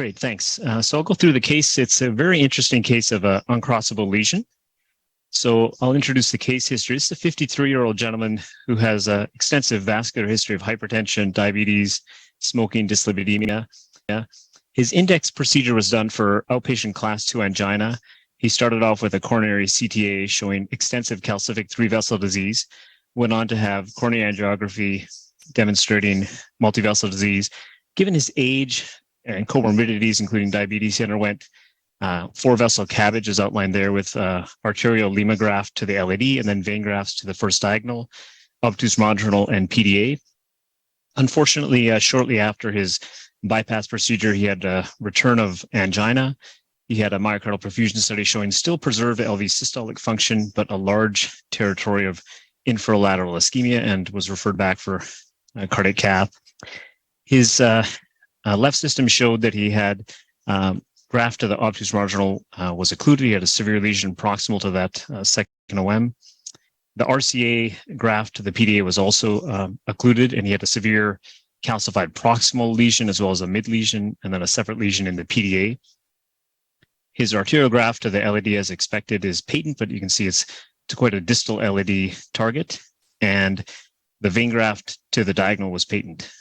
Great, thanks. So I'll go through the case. It's a very interesting case of an uncrossable lesion. So I'll introduce the case history. This is a 53-year-old gentleman who has an extensive vascular history of hypertension, diabetes, smoking, dyslipidemia. His index procedure was done for outpatient class 2 angina. He started off with a coronary CTA showing extensive calcific 3-vessel disease, went on to have coronary angiography demonstrating multivessel disease. Given his age and comorbidities, including diabetes, he underwent 4-vessel CABG, as outlined there, with arterial Lima graft to the LAD and then vein grafts to the first diagonal, obtuse marginal, and PDA. Unfortunately, shortly after his bypass procedure, he had a return of angina. He had a myocardial perfusion study showing still preserved LV systolic function, but a large territory of inferolateral ischemia, and was referred back for cardiac cath. His left system showed that he had graft to the obtuse marginal was occluded. He had a severe lesion proximal to that second OM. The RCA graft to the PDA was also occluded, and he had a severe calcified proximal lesion as well as a mid lesion, and then a separate lesion in the PDA. His arterial graft to the LAD, as expected, is patent, but you can see it's to quite a distal LAD target, and the vein graft to the diagonal was patent.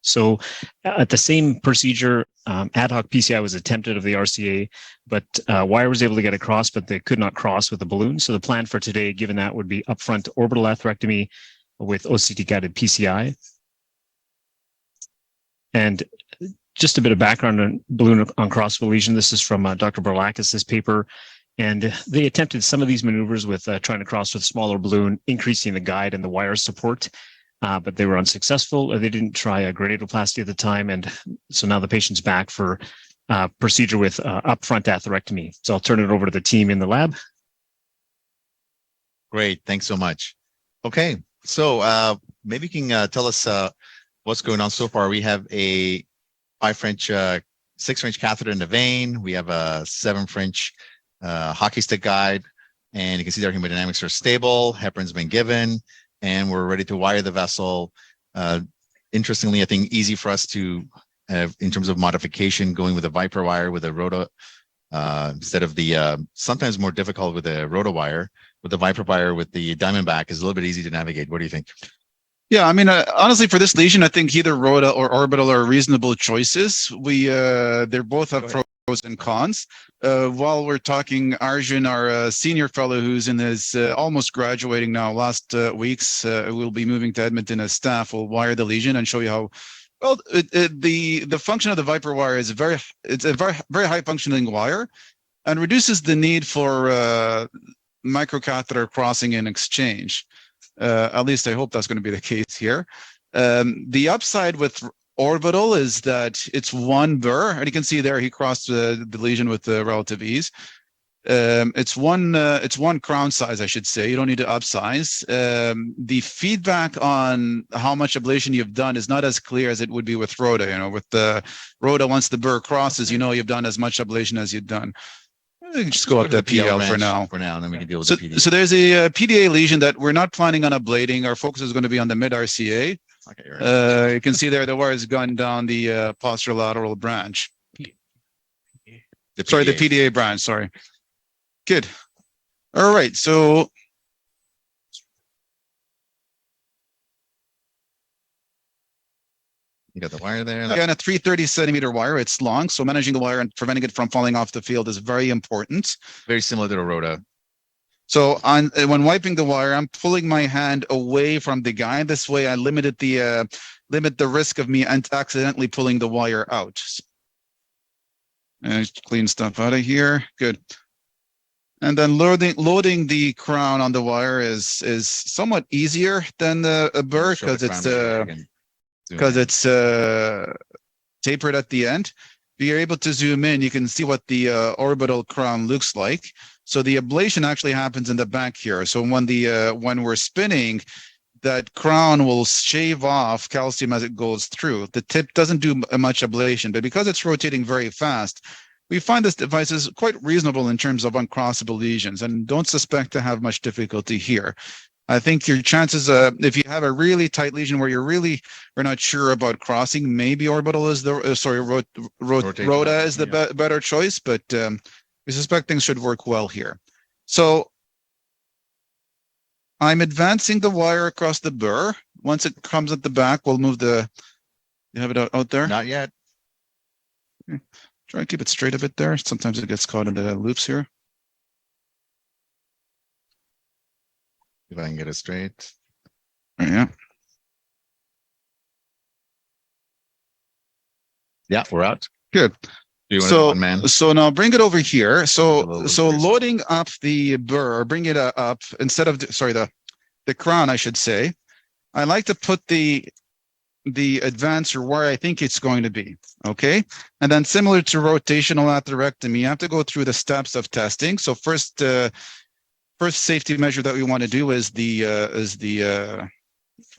So at the same procedure, ad hoc PCI was attempted of the RCA, but wire was able to get across, but they could not cross with the balloon. So the plan for today, given that, would be upfront orbital atherectomy with OCT-guided PCI. And just a bit of background on balloon uncrossable lesion. This is from Dr. Barlakis' paper. And they attempted some of these maneuvers with trying to cross with smaller balloon, increasing the guide and the wire support. But they were unsuccessful. They didn't try a granuloplasty at the time. And so now the patient's back for procedure with upfront atherectomy. So I'll turn it over to the team in the lab. Great. Thanks so much. Okay. So maybe you can tell us what's going on so far. We have a 5 French, 6 French catheter in the vein. We have a 7 French hockey stick guide. And you can see their hemodynamics are stable. Heparin's been given. And we're ready to wire the vessel. Interestingly, I think easy for us to have in terms of modification, going with a Viper wire with a rota instead of the sometimes more difficult with a rota wire. With the Viper wire with the Diamondback is a little bit easy to navigate. What do you think? Yeah, I mean, honestly, for this lesion, I think either rota or orbital are reasonable choices. They're both have pros and cons. While we're talking, Arjun, our senior fellow who's in his almost graduating now, last weeks, will be moving to Edmonton as staff, will wire the lesion and show you how well the function of the Viper wire is it's a very high functioning wire, and reduces the need for microcatheter crossing in exchange. At least I hope that's going to be the case here. The upside with orbital is that it's one burr, and you can see there he crossed the lesion with relative ease. It's one crown size, I should say. You don't need to upsize. The feedback on how much ablation you've done is not as clear as it would be with rota. You know, with the rota, once the burr crosses, you know you've done as much ablation as you've done. Just go up to PL for now. For now, and then we can deal with the PDA. So there's a PDA lesion that we're not planning on ablating. Our focus is going to be on the mid RCA. Okay, right. You can see there the wire has gone down the posterolateral branch. The PDA branch. Sorry. Good. All right. So you got the wire there. Again, a 330 centimeter wire. It's long, so managing the wire and preventing it from falling off the field is very important. Very similar to a rota. So when wiping the wire, I'm pulling my hand away from the guide. This way, I limit the risk of me accidentally pulling the wire out. And clean stuff out of here. Good. And then loading the crown on the wire is somewhat easier than a burr because it's tapered at the end. If you're able to zoom in, you can see what the orbital crown looks like. So the ablation actually happens in the back here. So when we're spinning, that crown will shave off calcium as it goes through. The tip doesn't do much ablation, but because it's rotating very fast, we find this device is quite reasonable in terms of uncrossable lesions and don't suspect to have much difficulty here. I think your chances, if you have a really tight lesion where you're not sure about crossing, maybe orbital is the, rota is the better choice, but we suspect things should work well here. So I'm advancing the wire across the burr. Once it comes at the back, we'll move the, you have it out there? Not yet. Okay. Try and keep it straight a bit there. Sometimes it gets caught in the loops here. If I can get it straight. Yeah. Yeah, we're out. Good. Do you want to do one man? So now bring it over here. So little loading up the burr, bring it up instead of the crown, I should say. I like to put the advancer where I think it's going to be. Okay, and then similar to rotational atherectomy, you have to go through the steps of testing. So first safety measure that we want to do is just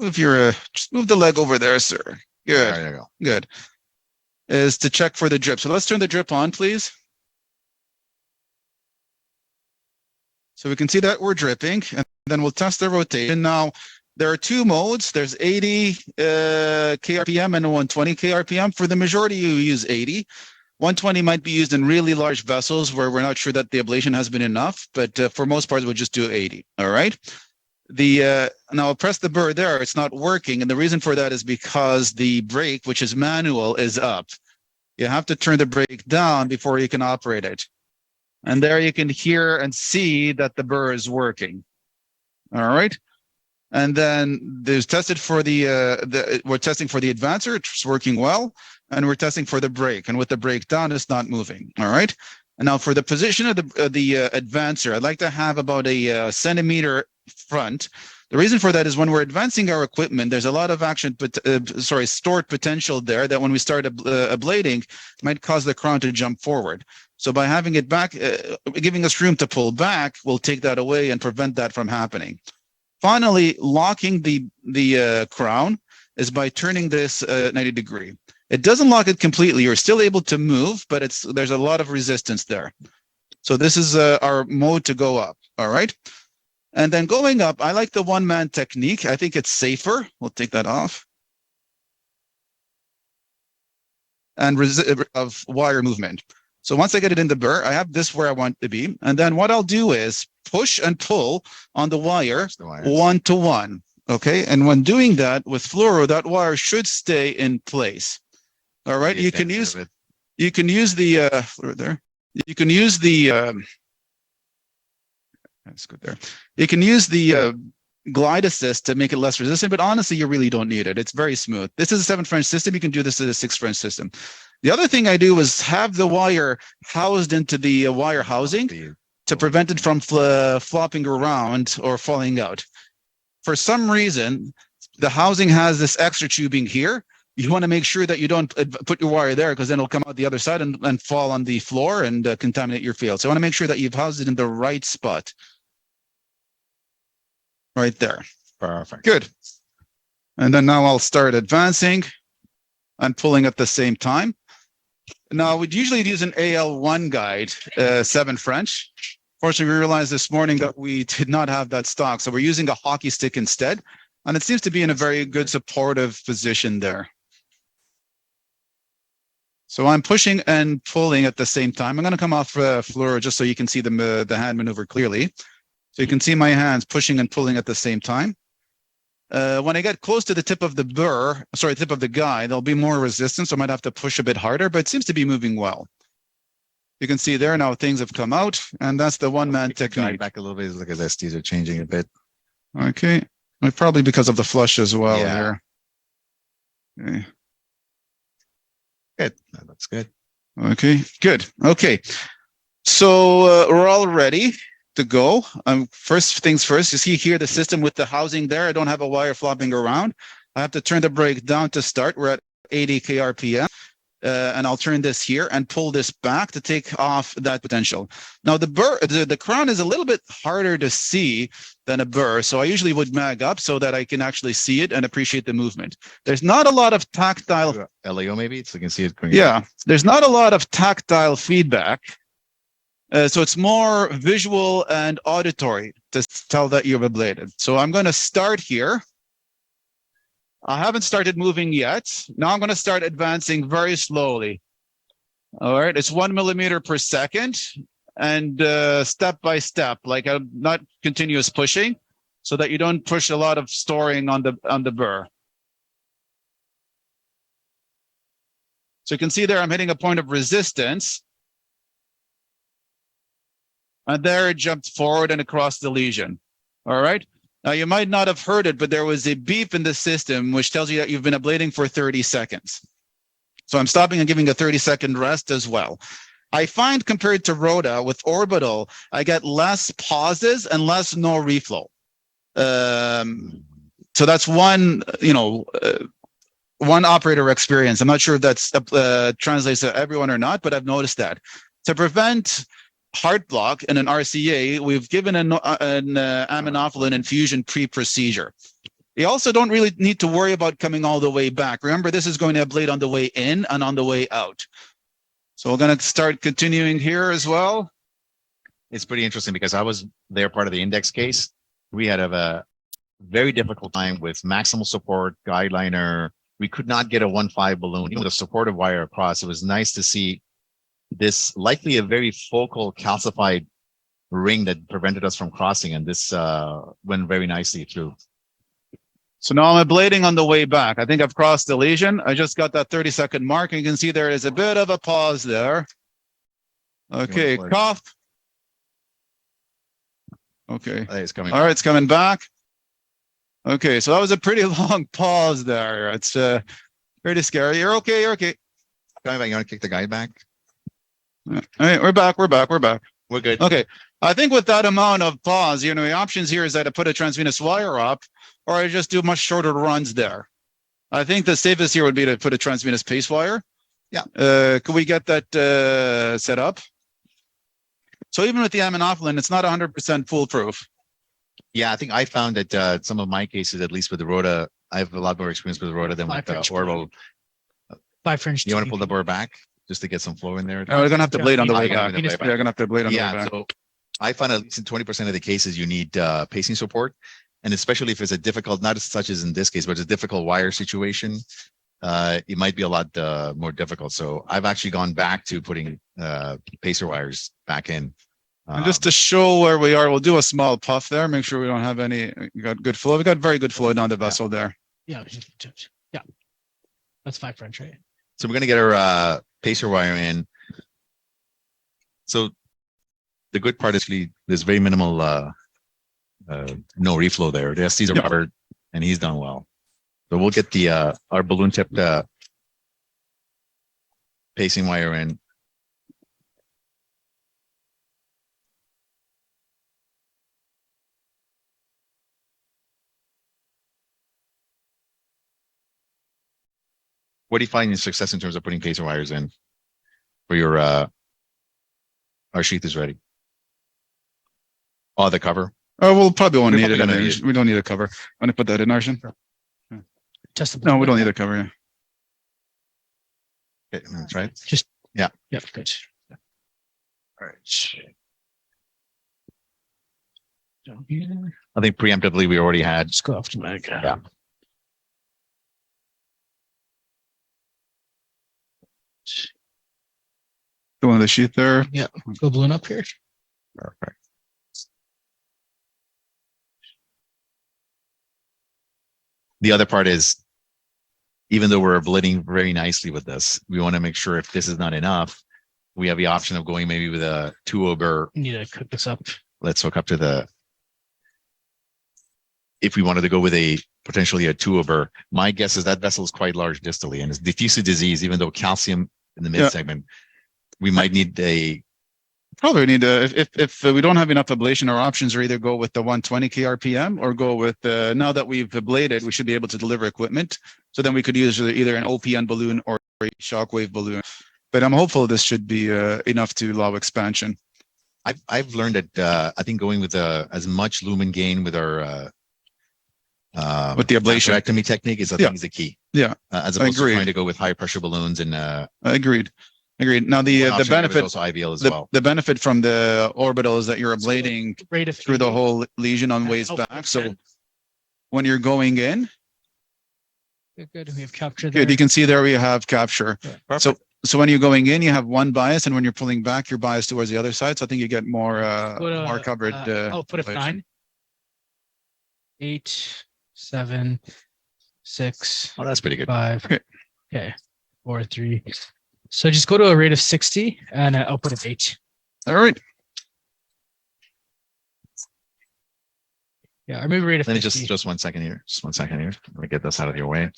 move the leg over there, sir. Good. There you go. Good. Is to check for the drip. So let's turn the drip on, please. So we can see that we're dripping, and then we'll test the rotation. Now, there are two modes. There's 80 kRPM and 120 kRPM. For the majority, you use 80. 120 might be used in really large vessels where we're not sure that the ablation has been enough, but for most parts, we'll just do 80. All right. Now I'll press the burr there. It's not working, and the reason for that is because the brake, which is manual, is up. You have to turn the brake down before you can operate it. And there you can hear and see that the burr is working. All right. And then there's tested for we're testing for the advancer. It's working well, and we're testing for the brake. And with the brake down, it's not moving. All right. And now for the position of the advancer, I'd like to have about a centimeter front. The reason for that is when we're advancing our equipment, there's a lot of stored potential there that when we start ablating might cause the crown to jump forward. So by having it back, giving us room to pull back, we'll take that away and prevent that from happening. Finally, locking the crown is by turning this 90 degree. It doesn't lock it completely. You're still able to move, but there's a lot of resistance there. So this is our mode to go up. All right. And then going up, I like the one-man technique. I think it's safer. We'll take that off. And of wire movement. So once I get it in the burr, I have this where I want to be. And then what I'll do is push and pull on the wire 1-to-1. Okay. And when doing that with fluoro, that wire should stay in place. All right. You can use the that's good there. You can use the glide assist to make it less resistant, but honestly, you really don't need it. It's very smooth. This is a 7 French system. You can do this as a 6 French system. The other thing I do is have the wire housed into the wire housing to prevent it from flopping around or falling out. For some reason, the housing has this extra tubing here. You want to make sure that you don't put your wire there because then it'll come out the other side and fall on the floor and contaminate your field. So I want to make sure that you've housed it in the right spot. Right there. Perfect. Good. And then now I'll start advancing and pulling at the same time. Now, we'd usually use an AL1 guide, 7 French. Fortunately, we realized this morning that we did not have that stock. So we're using a hockey stick instead. And it seems to be in a very good supportive position there. So I'm pushing and pulling at the same time. I'm going to come off fluoro just so you can see the hand maneuver clearly. So you can see my hands pushing and pulling at the same time. When I get close to the tip of the tip of the guide, there'll be more resistance. So I might have to push a bit harder, but it seems to be moving well. You can see there now things have come out, and that's the one-man technique. Back a little bit. Look at this. These are changing a bit. Okay. Probably because of the flush as well here. Okay. Good. That looks good. Okay, good. Okay. So we're all ready to go. First things first, you see here the system with the housing there. I don't have a wire flopping around. I have to turn the brake down to start. We're at 80 kRPM. And I'll turn this here and pull this back to take off that potential. Now the crown is a little bit harder to see than a burr, so I usually would mag up so that I can actually see it and appreciate the movement. There's not a lot of tactile LAO maybe, so you can see it going. Yeah, there's not a lot of tactile feedback So it's more visual and auditory to tell that you've ablated. So I'm going to start here. I haven't started moving yet. Now I'm going to start advancing very slowly. All right, it's 1 millimeter per second, and step by step, like not continuous pushing, so that you don't push a lot of storing on the burr. So you can see there I'm hitting a point of resistance. And there it jumped forward and across the lesion. All right. Now you might not have heard it, but there was a beep in the system which tells you that you've been ablating for 30 seconds. So I'm stopping and giving a 30-second rest as well. I find compared to Rhoda with Orbital, I get less pauses and less no reflow. So that's one, one operator experience. I'm not sure if that's translates to everyone or not, but I've noticed that. To prevent heart block in an RCA, we've given an aminophylline infusion pre-procedure. You also don't really need to worry about coming all the way back. Remember, this is going to ablate on the way in and on the way out. So we're going to start continuing here as well. It's pretty interesting because I was there part of the index case. We had a very difficult time with maximal support, guideliner. We could not get a 1.5 balloon, even with a supportive wire across. It was nice to see this, likely a very focal calcified ring that prevented us from crossing, and this went very nicely through. So now I'm ablating on the way back. I think I've crossed the lesion. I just got that 30-second mark, and you can see there is a bit of a pause there. Okay, cough. Okay. It's coming. All right, it's coming back. Okay, so that was a pretty long pause there. It's pretty scary. You're okay. You're okay. Coming back. You want to kick the guy back? All right, we're back. We're back. We're back. We're good. Okay. I think with that amount of pause, the options here is that I put a transvenous wire up, or I just do much shorter runs there. I think the safest here would be to put a transvenous pace wire. Yeah. Could we get that set up? So even with the aminophylline, it's not 100% foolproof. Yeah, I think I found that some of my cases, at least with the Rhoda, I have a lot more experience with the Rhoda than with the Orbital. 5 French. You want to pull the burr back just to get some flow in there? No, we're gonna have to blade on the way Yeah, back. yeah, We're gonna have to blade on the way Yeah, back. so I find at least in 20% of the cases you need pacing support, and especially if it's a difficult, not as such as in this case, but it's a difficult wire situation, it might be a lot more difficult. So I've actually gone back to putting pacer wires back in. And just to show where we are, we'll do a small puff there. Make sure we don't have any. We got good flow. We got very good flow down the vessel there. Yeah. That's 5 French, right? So we're going to get our pacer wire in. So the good part is there's very minimal no reflow there. The STs are covered, and he's done well. So we'll get the our balloon tipped pacing wire in. What do you find in success in terms of putting pacer wires in for your our sheath is ready? Oh, the cover. Oh, we'll probably won't We're need it. probably gonna need it. We don't need a cover. I'm gonna put that in, Arshan. Just No, we don't need a cover. Yeah. Okay, that's right. Yeah, good. All right. Down here. I think preemptively we already had. Just go off to my Yeah. Go on the sheath there. Go balloon up here. Perfect. The other part is, even though we're bleeding very nicely with this, we want to make sure if this is not enough, we have the option of going maybe with a 2 burr. You need to cook this up. Let's hook up to the, if we wanted to go with a potentially a 2 burr, my guess is that vessel is quite large distally and it's diffuse disease, even though calcium in the mid segment, we might need a, Probably need to, if we don't have enough ablation, our options are either go with the 120 kRPM or go with, now that we've ablated, we should be able to deliver equipment. So then we could use either an OPN balloon or a Shockwave balloon. But I'm hopeful this should be enough to allow expansion. I've learned that I think going with as much lumen gain with our With the ablation. atherectomy technique is I think is the key. Yeah. As opposed to Agreed. trying to go with high pressure balloons and Agreed. Agreed. Now the Option A was benefit also ideal as the, well. the benefit from the orbital is that you're ablating Rate of through the feeding. whole lesion on ways Oh, back. So okay. when you're going in, Good. We have capture there. good. You can see there we have capture. Perfect. So when you're going in, you have one bias, and when you're pulling back, you're biased towards the other side. So I think you get more more covered. Output of ablation. 9, 8, 7, 6, Oh, that's pretty good. 5. Okay. Okay. 4, 3. So just go to a rate of 60 and an output of 8. All right. Yeah, or maybe rate of Let me 50. just 1 second here. Just 1 second here. Let me get this out of your way.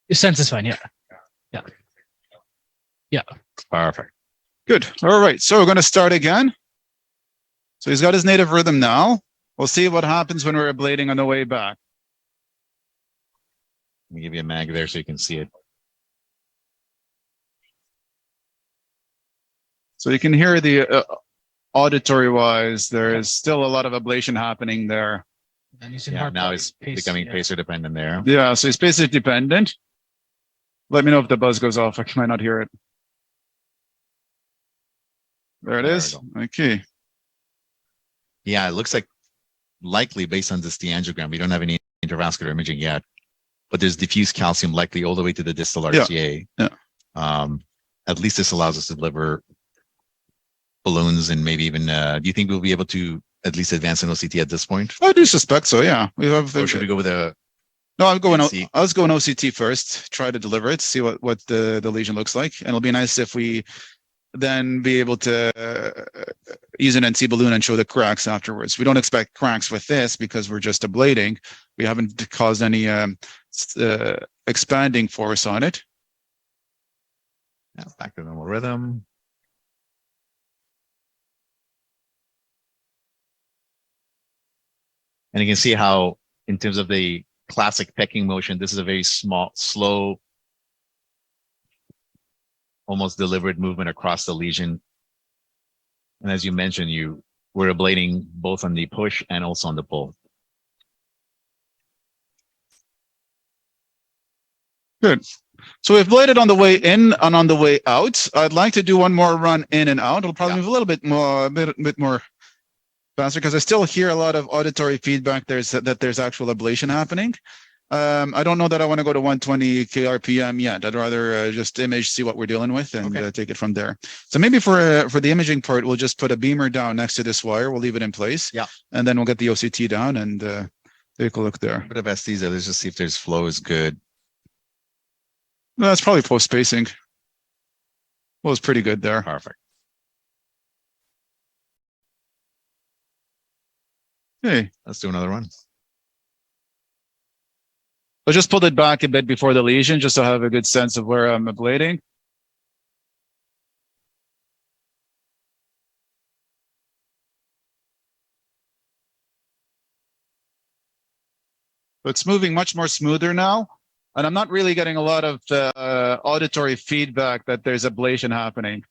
Your sense is fine. Yeah. Perfect. Good. All right. So we're going to start again. So he's got his native rhythm now. We'll see what happens when we're ablating on the way back. Let me give you a mag there so you can see it. So you can hear the auditory wise, there is still a lot of ablation happening there. And using Yeah, hard now body it's pace, becoming yeah. pacer dependent there. Yeah. So it's pacer dependent. Let me know if the buzz goes off. I might not hear it. There it There we is. go. Okay. Yeah, it looks like likely based on this the angiogram, we don't have any intravascular imaging yet, but there's diffuse calcium likely all the way to the distal RCA. Yeah. At least this allows us to deliver balloons and maybe even, do you think we'll be able to at least advance an OCT at this point? I do suspect so. Yeah. We have. Or should we go with a, No, I'm going. PC? I was going OCT first. Try to deliver it. See what the lesion looks like, and it'll be nice if we then be able to use an NC balloon and show the cracks afterwards. We don't expect cracks with this because we're just ablating. We haven't caused any expanding force on it. yeah, back to normal rhythm. And you can see how, in terms of the classic pecking motion, this is a very small, slow, almost deliberate movement across the lesion. And as you mentioned, we're ablating both on the push and also on the pull. Good. So we've bladed on the way in and on the way out. I'd like to do one more run in and out. It'll probably move a little bit more faster because I still hear a lot of auditory feedback. There's actual ablation happening. I don't know that I want to go to 120 kRPM yet. I'd rather just image, see what we're dealing with, and take it from there. So maybe for the imaging part, we'll just put a beamer down next to this wire. We'll leave it in place. Yeah. And then we'll get the OCT down and take a look there. A bit of aesthesia. Let's just see if there's flow is good. No, that's probably post spacing. Well, it's pretty good there. Perfect. Hey, Let's do another one. I just pulled it back a bit before the lesion just to have a good sense of where I'm ablating. It's moving much more smoother now. And I'm not really getting a lot of auditory feedback that there's ablation happening.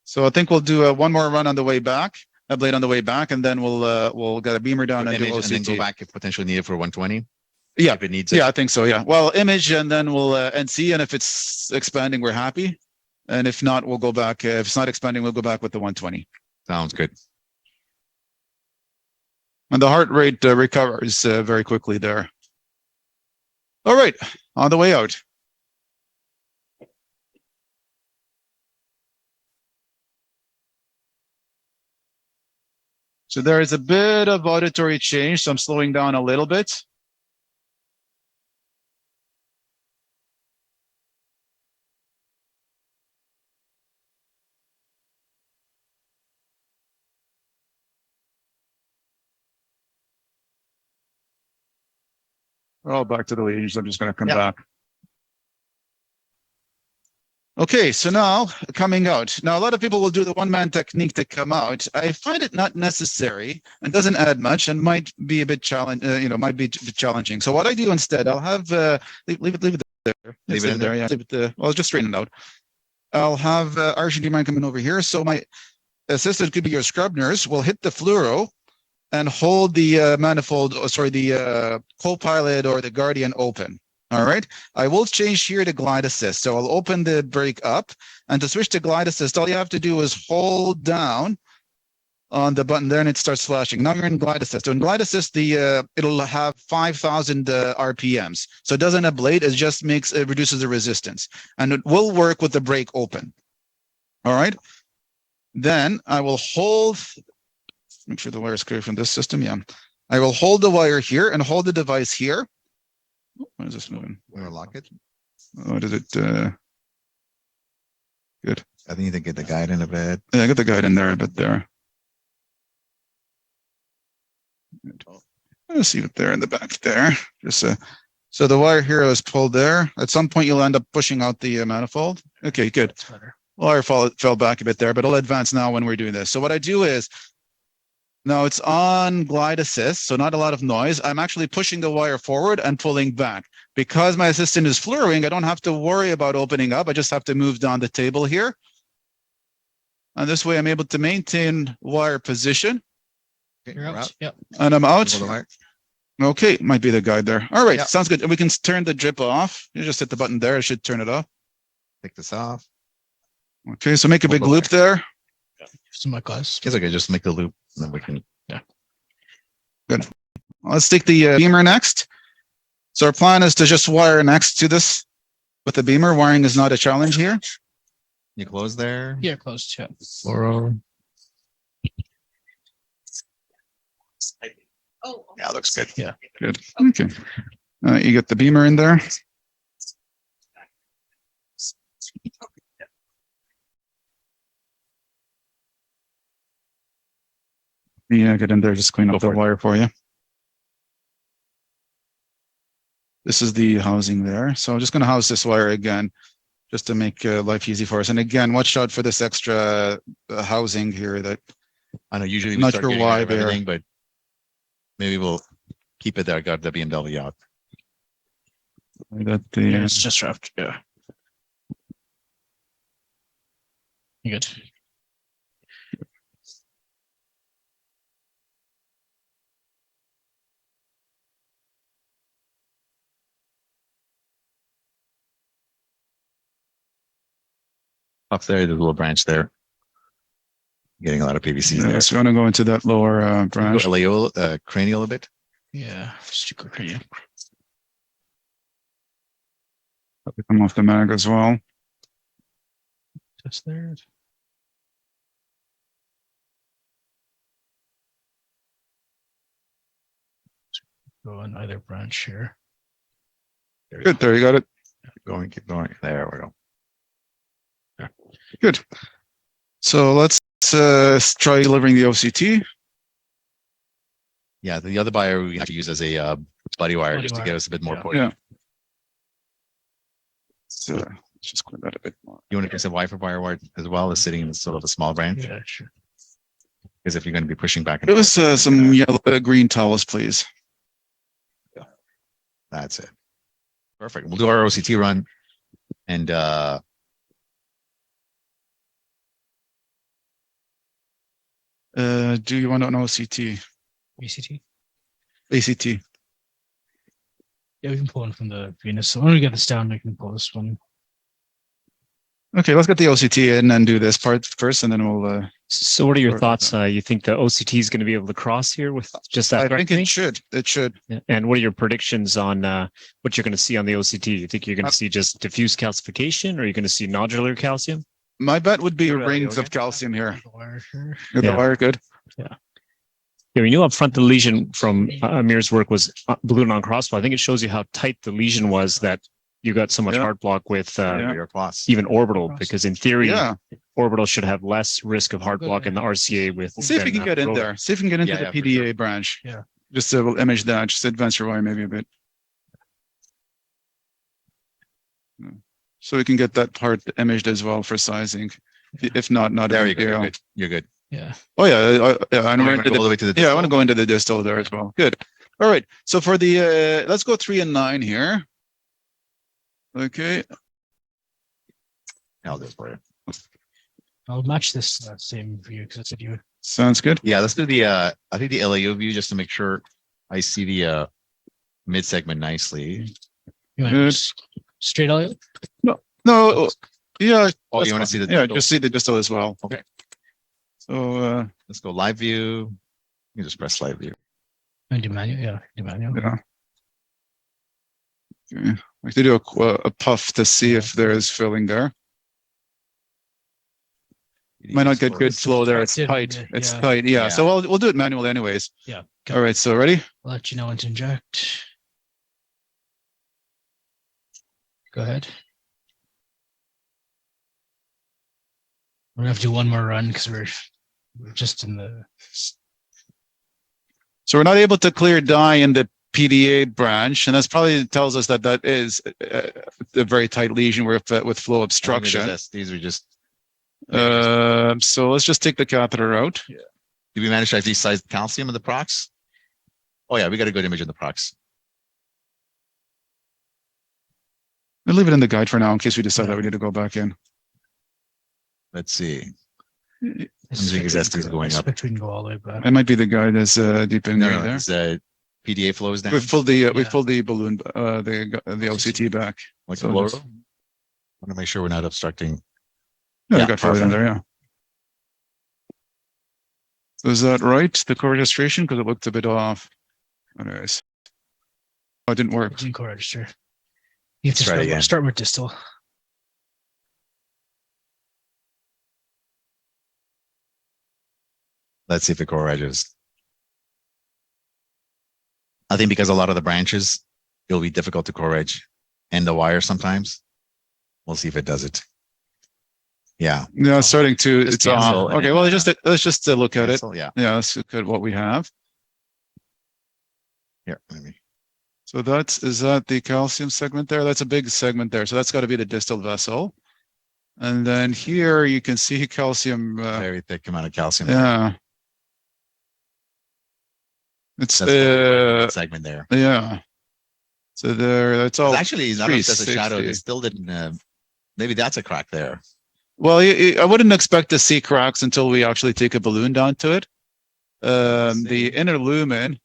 So I think we'll do one more run on the way back, ablate on the way back, and then we'll get a beamer down and do Image OCT. and then go back if potentially needed for 120. Yeah, if it needs it. yeah, I think so. Yeah. Well, image and then we'll NC, and if it's expanding, we're happy. And if not, we'll go back. If it's not expanding, we'll go back with the 120. Sounds good. And the heart rate recovers very quickly there. All right, on the way out. So there is a bit of auditory change, so I'm slowing down a little bit. We're all back to the leads. I'm just going to come back. Okay, so now coming out. Now, a lot of people will do the one-man technique to come out. I find it not necessary and doesn't add much and might be a bit challenging. Might be a bit challenging. So what I do instead, I'll have leave it there. Leave it in there. Yeah. Leave it. Well, just straighten it out. I'll have Arjun, do you mind coming over here? So my assistant could be your scrub nurse. Will hit the fluoro and hold the manifold, the co-pilot or the Guardian open. All right. I will change here to glide assist. So I'll open the brake up, and to switch to glide assist, all you have to do is hold down on the button there and it starts flashing. Now you're in glide assist. So in glide assist, it'll have 5,000 RPMs. So it doesn't ablate, it just reduces the resistance. And it will work with the brake open. All right. Then I will hold, make sure the wire is clear from this system. Yeah. I will hold the wire here and hold the device here. What is this moving? We'll lock it. What is it? Good. I think you can get the guide in a bit. Yeah, I got the guide in there a bit there. Let's see it there in the back there. Just so the wire here is pulled there. At some point, you'll end up pushing out the manifold. Okay, good. Wire fell back a bit there, but I'll advance now when we're doing this. So what I do is, now it's on glide assist, so not a lot of noise. I'm actually pushing the wire forward and pulling back. Because my assistant is fluorowing, I don't have to worry about opening up. I just have to move down the table here. And this way I'm able to maintain wire position. Okay, You're out. Yep. And I'm out. Hold the wire. Okay, might be the guide there. All right, Yeah. sounds good. And we can turn the drip off. You just hit the button there. It should turn it off. Take this off. Okay, so make a big Hold the loop there. Some my glass. It's okay. Just make the loop, and then we can. Let's take the beamer next. So our plan is to just wire next to this with the beamer. Wiring is not a challenge here. You close there. Yeah, close. Yeah. Yeah, looks good. Yeah. Good. Okay. You get the beamer in there. Yeah, get in there. Just clean up the wire for you. This is the housing there. So I'm just going to house this wire again, just to make life easy for us. And again, watch out for this extra housing here. That I know usually we Not start sure getting why rid of there. everything, but maybe we'll keep it there. I got the BMW out. Yeah, it's just wrapped. Yeah. You good? Up there, there's a little branch there. Getting a lot of PVC there. So you want to go into that lower branch. Cranial a bit. Yeah. Just too quick. Yeah. Come off the mag as well. Just there. Go on either branch here. Good. There you got it. Keep going, keep going. There we go. Good. So let's try delivering the OCT. Yeah, the other wire we have to use as a buddy wire Buddy just to wire. get us a bit more Yeah. push. Yeah. So let's just clear that a bit more. You want to piece of wire as well as sitting in sort of a small branch? Yeah, sure. Because if you're going to be pushing back and Give us some yellow, green towels, please. that's it. Perfect. We'll do our OCT run and Do you want an OCT? VCT. ACT. Yeah, we can pull one from the Venus. So when we get this down, we can pull this one. Okay, let's get the OCT in and do this part first, and then we'll. So what are your Sure. thoughts? You think the OCT is going to be able to cross here with just that? I think atherectomy? it should. It should. Yeah. And what are your predictions on what you're going to see on the OCT? You think you're going to see just diffuse calcification, or are you going to see nodular calcium? My bet would be You're right, rings of okay. calcium here. The wire here. Is Yeah. the wire good? Yeah, we knew up front the lesion from Amir's work was balloon on crossflow. I think it shows you how tight the lesion was that you got so much Yeah. heart block with Yeah. your plus. even orbital, because in theory, Yeah. orbital should have less risk of heart block in the RCA with. See if we can get in there. See if we can get into Yeah, the yeah, for PDA branch. Yeah. Just to image that. Just advance your wire maybe a bit. So we can get that part imaged as well for sizing. If not a There you big go. You're deal. good. You're good. Yeah. Oh yeah, I know. We're gonna go all the way to the Yeah, I want to go into the distal there as well. Good. All right. So for the let's go 3 and 9 here. Okay. I'll do it for you. I'll match this same view because it's a view. Sounds good. Yeah, let's do the I think the LAO view just to make sure I see the mid segment nicely. You want Good. just straight elio? No, yeah. Oh, that's you want to fine. see the Yeah, distal? just see the distal as well. Okay. So Let's go live view. You just press live view. And do manual, yeah, do manual. yeah. Okay. I have to do a puff to see if there is filling there. Might not get good flow there. It's tight. It's Yeah. tight. Yeah. Yeah. So we'll do it manually anyways. Yeah. All right. So ready? I'll let you know when to inject. Go ahead. We're gonna have to do one more run because we're just in the. So we're not able to clear dye in the PDA branch, and that's probably tells us that that is a very tight lesion with flow obstruction. These are just. So let's just take the catheter out. Did we manage to size the calcium in the prox? Oh yeah, we got a good image in the prox. We'll leave it in the guide for now in case we decide that we need to go back in. Let's see. I think ST is going up. expect we can go all the way back. It might be the guide that's deep in there. It's PDA flows down. We pulled the we Yeah. pulled the balloon the OCT back. Like So the lower. just- Want to make sure we're not obstructing. Yeah, Yeah, we got further in there. Yeah. So is that right? The co-registration because it looked a bit off. Anyways, oh, it didn't work. Didn't co-register. You have to Try it again. start with distal. Let's see if it co-regs. I think because a lot of the branches, it'll be difficult to co-reg and the wire sometimes. We'll see if it does it. Yeah. Yeah, it's starting to. Just It's cancel off. and Okay, then, well, let's just look at it. So, yeah. Yeah, let's look at what we have. Here, let me. So is that the calcium segment there? That's a big segment there. So that's got to be the distal vessel. And then here you can see calcium. Very thick amount of calcium. Yeah. It's That's the segment there. yeah. So that's all. Actually, now that there's a shadow, 360. they still didn't. Maybe that's a crack there. Well, I wouldn't expect to see cracks until we actually take a balloon down to it. The inner lumen,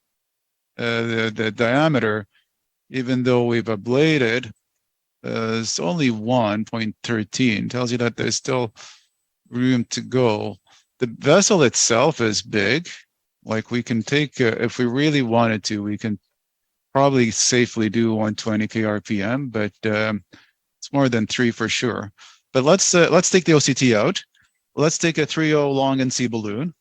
the diameter, even though we've ablated, is only 1.13. Tells you that there's still room to go. The vessel itself is big. Like we can take, if we really wanted to, we can probably safely do 120 kRPM, but it's more than 3 for sure. But let's take the OCT out. Let's take a 3.0 long NC balloon,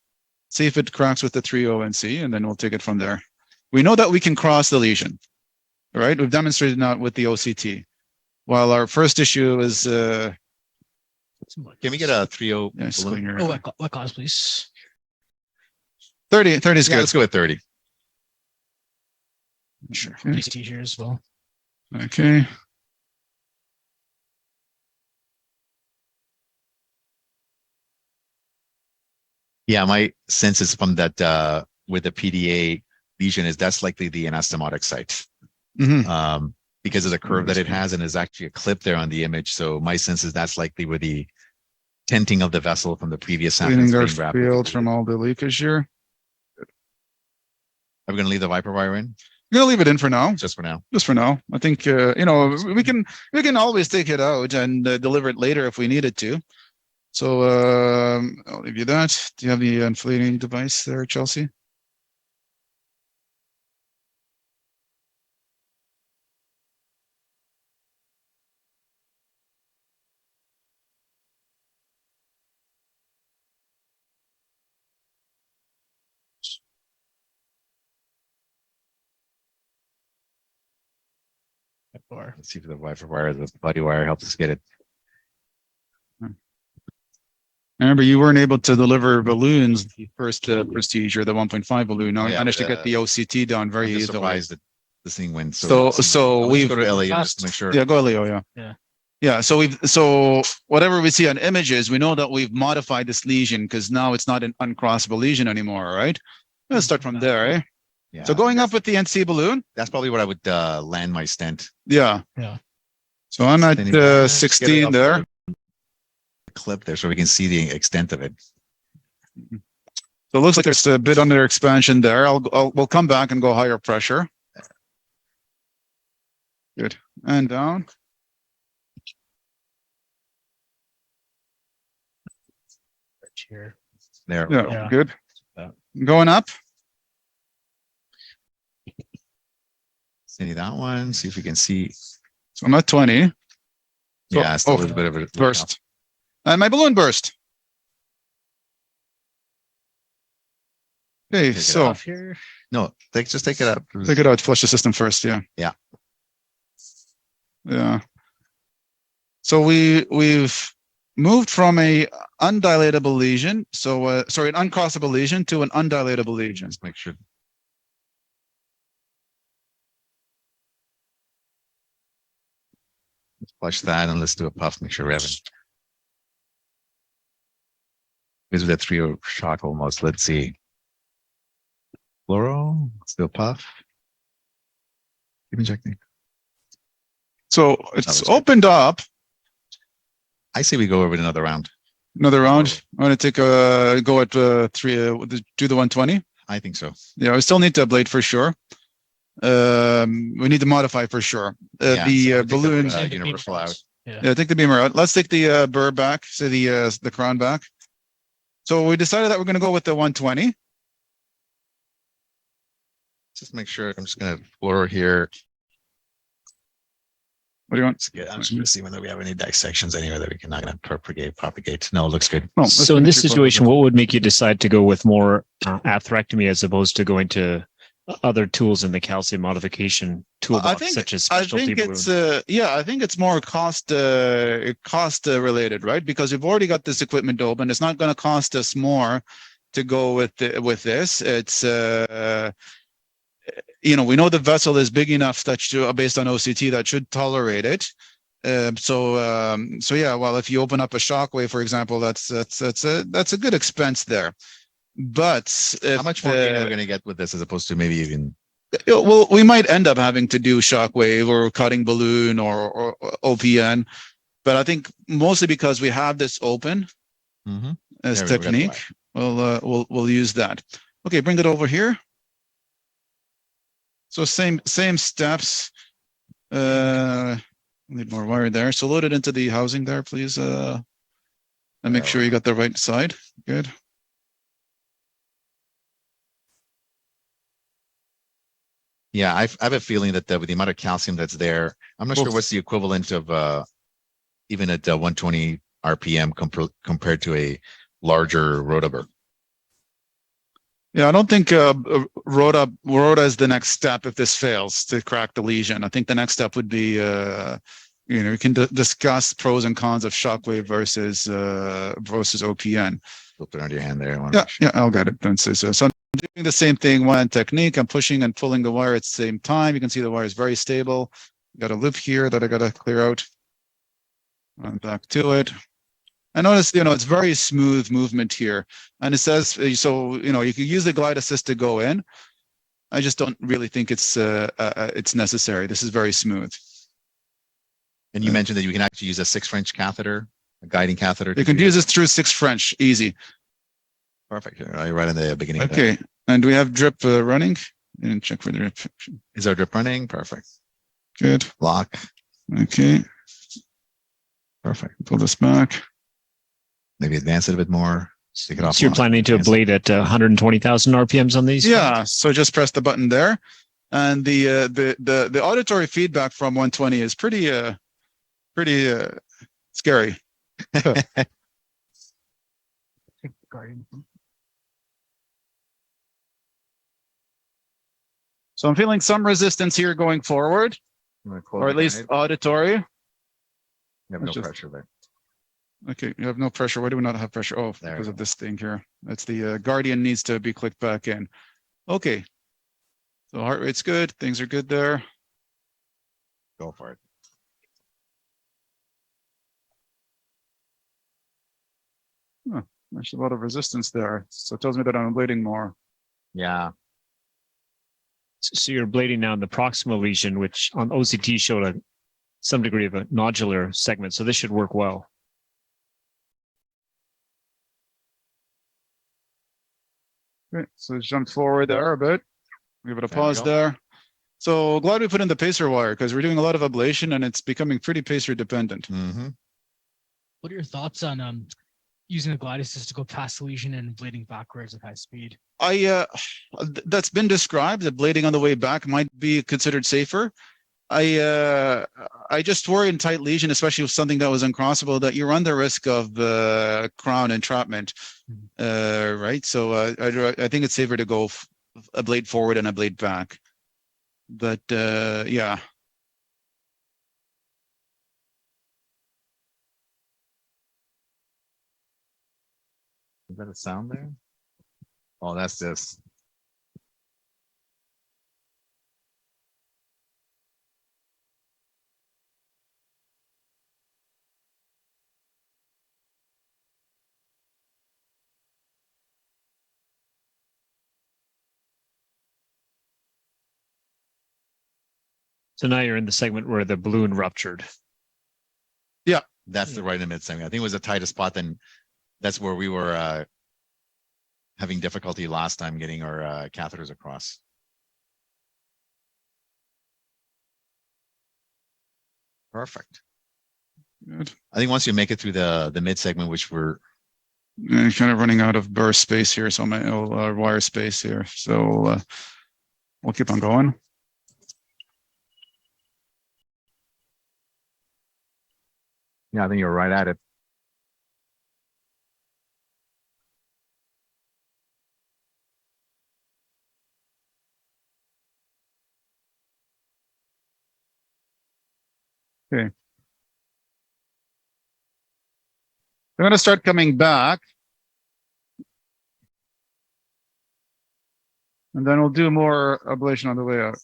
see if it cracks with the 3.0 NC, and then we'll take it from there. We know that we can cross the lesion, right? We've demonstrated that with the OCT. While our first issue is, Can we get a 3.0 yeah, balloon? Oh, what class, please? 30 is Yeah, good. let's go with 30. Sure. Okay. PCT here as well. Okay. Yeah, my sense is from that with the PDA lesion is that's likely the anastomotic site. Mhm. Because of the curve that it has, and there's actually a clip there on the image. So my sense is that's likely where the tenting of the vessel from the previous sample is Cleaning our being rapidly field deleted. from all the leakage here. Are we going to leave the Viper wire in I'm gonna leave it in for now. just for now? Just for now. I think we can always take it out and deliver it later if we needed to. So I'll leave you that. Do you have the inflating device there, Chelsea? Or Let's see if the Viper wire, the body wire helps us get it. Remember, you weren't able to deliver balloons the first procedure, the 1.5 balloon. Now Oh, we yeah, managed to but, get the OCT done very I'm just easily. surprised that this thing went So I'll we've just go to LA just to make sure. Yeah, go Leo. Yeah. Yeah. Yeah. So whatever we see on images, we know that we've modified this lesion because now it's not an uncrossable lesion anymore, right? Let's start from there, eh? Yeah, So going up with the NC balloon. that's probably what I would land my stent. Yeah. Yeah. So I'm at Standing back. 16 up there. the clip there so we can see the extent of it. So it looks like there's a bit under expansion there. We'll come back and go higher pressure. Good. And down. Here. There we Yeah, go. Yeah. good. Yeah. Going up. See that one. See if we can see. So I'm at 20. Yeah, still a oh, little bit of a Burst. And my balloon burst. Okay, Take it so Off here. No, just take it up. take it out, flush the system first. Yeah. Yeah. Yeah. So we've moved from a undilatable lesion. So an uncrossable lesion to an undilatable lesion. Just make sure. Let's flush that and let's do a puff. Make sure we haven't. This is a 3 shock almost. Let's see. Fluoro, let's do a puff. Keep injecting. So it's opened up. I say we go over it another round. Another round. I'm going to take a go at 3. Do the 120. I think so. Yeah, we still need to ablate for sure. We need to modify for sure. Yeah, The so I think balloon. the universal beam out. Yeah, take the beamer out. Let's take the burr back. So the crown back. So we decided that we're going to go with the 120. Just make sure. I'm just going to fluoro here. What do you want? I'm just going to see whether we have any dissections anywhere that we can not going to propagate. No, it looks good. Oh, So in this situation, what would make you decide to go with more atherectomy as opposed to going to other tools in the calcium modification toolbox, such as specialty balloons? I think it's more cost related, right? Because we've already got this equipment open. It's not going to cost us more to go with this. It's we know the vessel is big enough that based on OCT that should tolerate it. So yeah. Well, if you open up a Shockwave, for example, that's a good expense there. But How much more gain are we going to get with this as opposed to maybe even? Well, we might end up having to do Shockwave or cutting balloon or OPN, but I think mostly because we have this open as There we go, technique, we'll use that. Okay, bring it over here. So same steps. Need more wire there. So load it into the housing there, please, and make sure you got the right side. Good. Yeah, I have a feeling that with the amount of calcium that's there, I'm not sure what's the equivalent of even at 120 RPM compared to a larger rotaburr. Yeah, I don't think rota is the next step if this fails to crack the lesion. I think the next step would be, we can discuss pros and cons of Shockwave versus OPN. Flip it under your hand there. Yeah, I'll get it. Don't say so. So I'm doing the same thing, one technique. I'm pushing and pulling the wire at the same time. You can see the wire is very stable. Got a loop here that I got to clear out. And back to it. I notice, it's very smooth movement here. And it says, so, you can use the glide assist to go in. I just don't really think it's necessary. This is very smooth. And you mentioned that you can actually use a 6 French catheter, a guiding catheter. You can use this through 6 French, easy. Perfect. Right in the beginning. Okay. And do we have drip running? And check for the drip. Is our drip running? Perfect. Good. Lock. Okay. Perfect. Pull this back. Maybe advance it a bit more. Take it off. So you're planning to ablate at 120,000 RPMs on these? Yeah. So just press the button there. And the auditory feedback from 120 is pretty scary. So I'm feeling some resistance here going forward, or at least auditory. You have no Just- pressure there. Okay, you have no pressure. Why do we not have pressure? Oh, There because we of this thing here. That's the Guardian needs to be clicked back in. Okay. So heart rate's good. Things are good there. Go for it. There's a lot of resistance there. So it tells me that I'm bleeding more. Yeah. So you're ablating now in the proximal lesion, which on OCT showed some degree of a nodular segment. So this should work well. Great. So jump forward there a bit. Give it a There we pause go. there. So glad we put in the pacer wire because we're doing a lot of ablation and it's becoming pretty pacer dependent. Mm-hmm. What are your thoughts on using the glide assist to go past the lesion and blading backwards at high speed? That's been described. The blading on the way back might be considered safer. I just worry in tight lesion, especially with something that was uncrossable, that you run the risk of crown entrapment, right? So I think it's safer to go a blade forward and a blade back. But yeah. Is that a sound there? Oh, that's this. So now you're in the segment where the balloon ruptured. That's the right in the mid segment. I think it was the tightest spot. Then that's where we were having difficulty last time getting our catheters across. Perfect. Good. I think once you make it through the mid segment, which we're Kind of running out of burst space here, so my wire space here. So we'll keep on going. yeah, I think you're right at it. I'm going to start coming back. And then we'll do more ablation on the way out.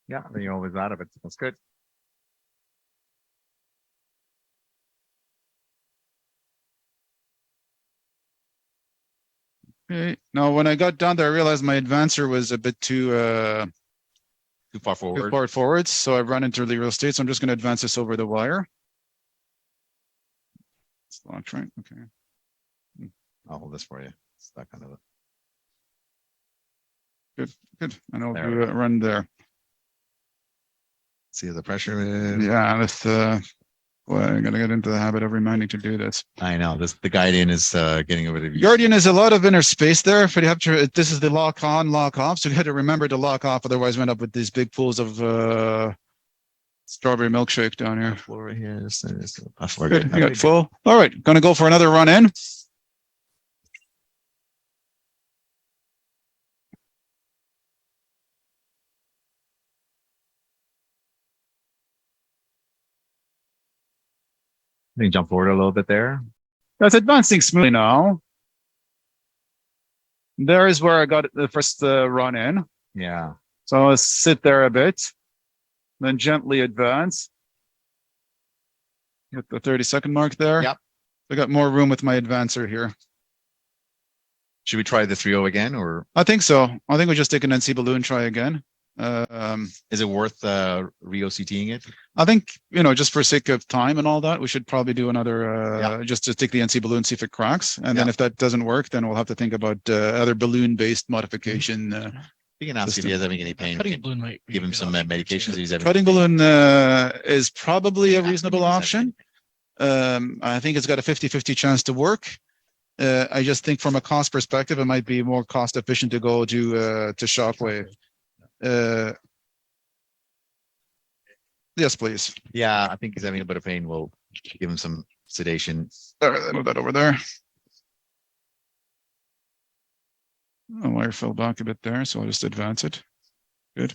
Yeah, I think you're always out of it. That's good. Okay. Now, when I got down there, I realized my advancer was a bit too Too far forward. forwards. So I've run into the real estate. So I'm just going to advance this over the wire. It's locked, right? Okay. I'll hold this for you. It's that kind of a Good. And I'll There do we a run there. see the pressure is. Yeah, that's well, I'm gonna get into the habit of reminding to do this. I know the guide-in is getting over the Guardian is a lot of inner space there. But you have to. This is the lock on, lock off. So you had to remember to lock off. Otherwise, we end up with these big pools of strawberry milkshake down here. floor here. Good. You got full. All right, gonna go for another run in. Let me jump forward a little bit there. That's advancing smoothly now. There is where I got the first run in. Yeah. So I'll sit there a bit, then gently advance. Get the 30-second mark there. Yep. I got more room with my advancer here. Should we try the 3.0 again, or I think so. I think we just take an NC balloon, try again. is it worth re-OCTing it? I think, just for sake of time and all that, we should probably do another, just to take the NC balloon, see if it cracks. And then if that doesn't work, then we'll have to think about other balloon-based modification. You can ask if he has having any pain. Cutting balloon might Give him some medications. He's having. Cutting balloon is probably a reasonable option. I think it's got a 50-50 chance to work. I just think from a cost perspective, it might be more cost efficient to go to Shockwave. Yes, please. Yeah, I think he's having a bit of pain. We'll give him some sedation. All right, move that over there. The wire fell back a bit there, so I'll just advance it. Good.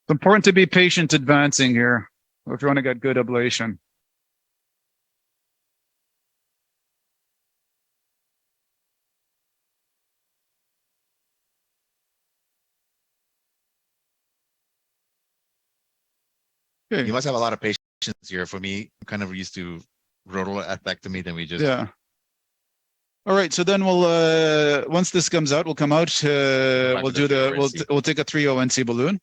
It's important to be patient advancing here if you want to get good ablation. Okay. You must have a lot of patience here. For me, I'm kind of used to orbital atherectomy. Then we just Yeah. All right, so then we'll once this comes out, we'll come out. We'll to do the the NC. we'll take a 3 ONC balloon.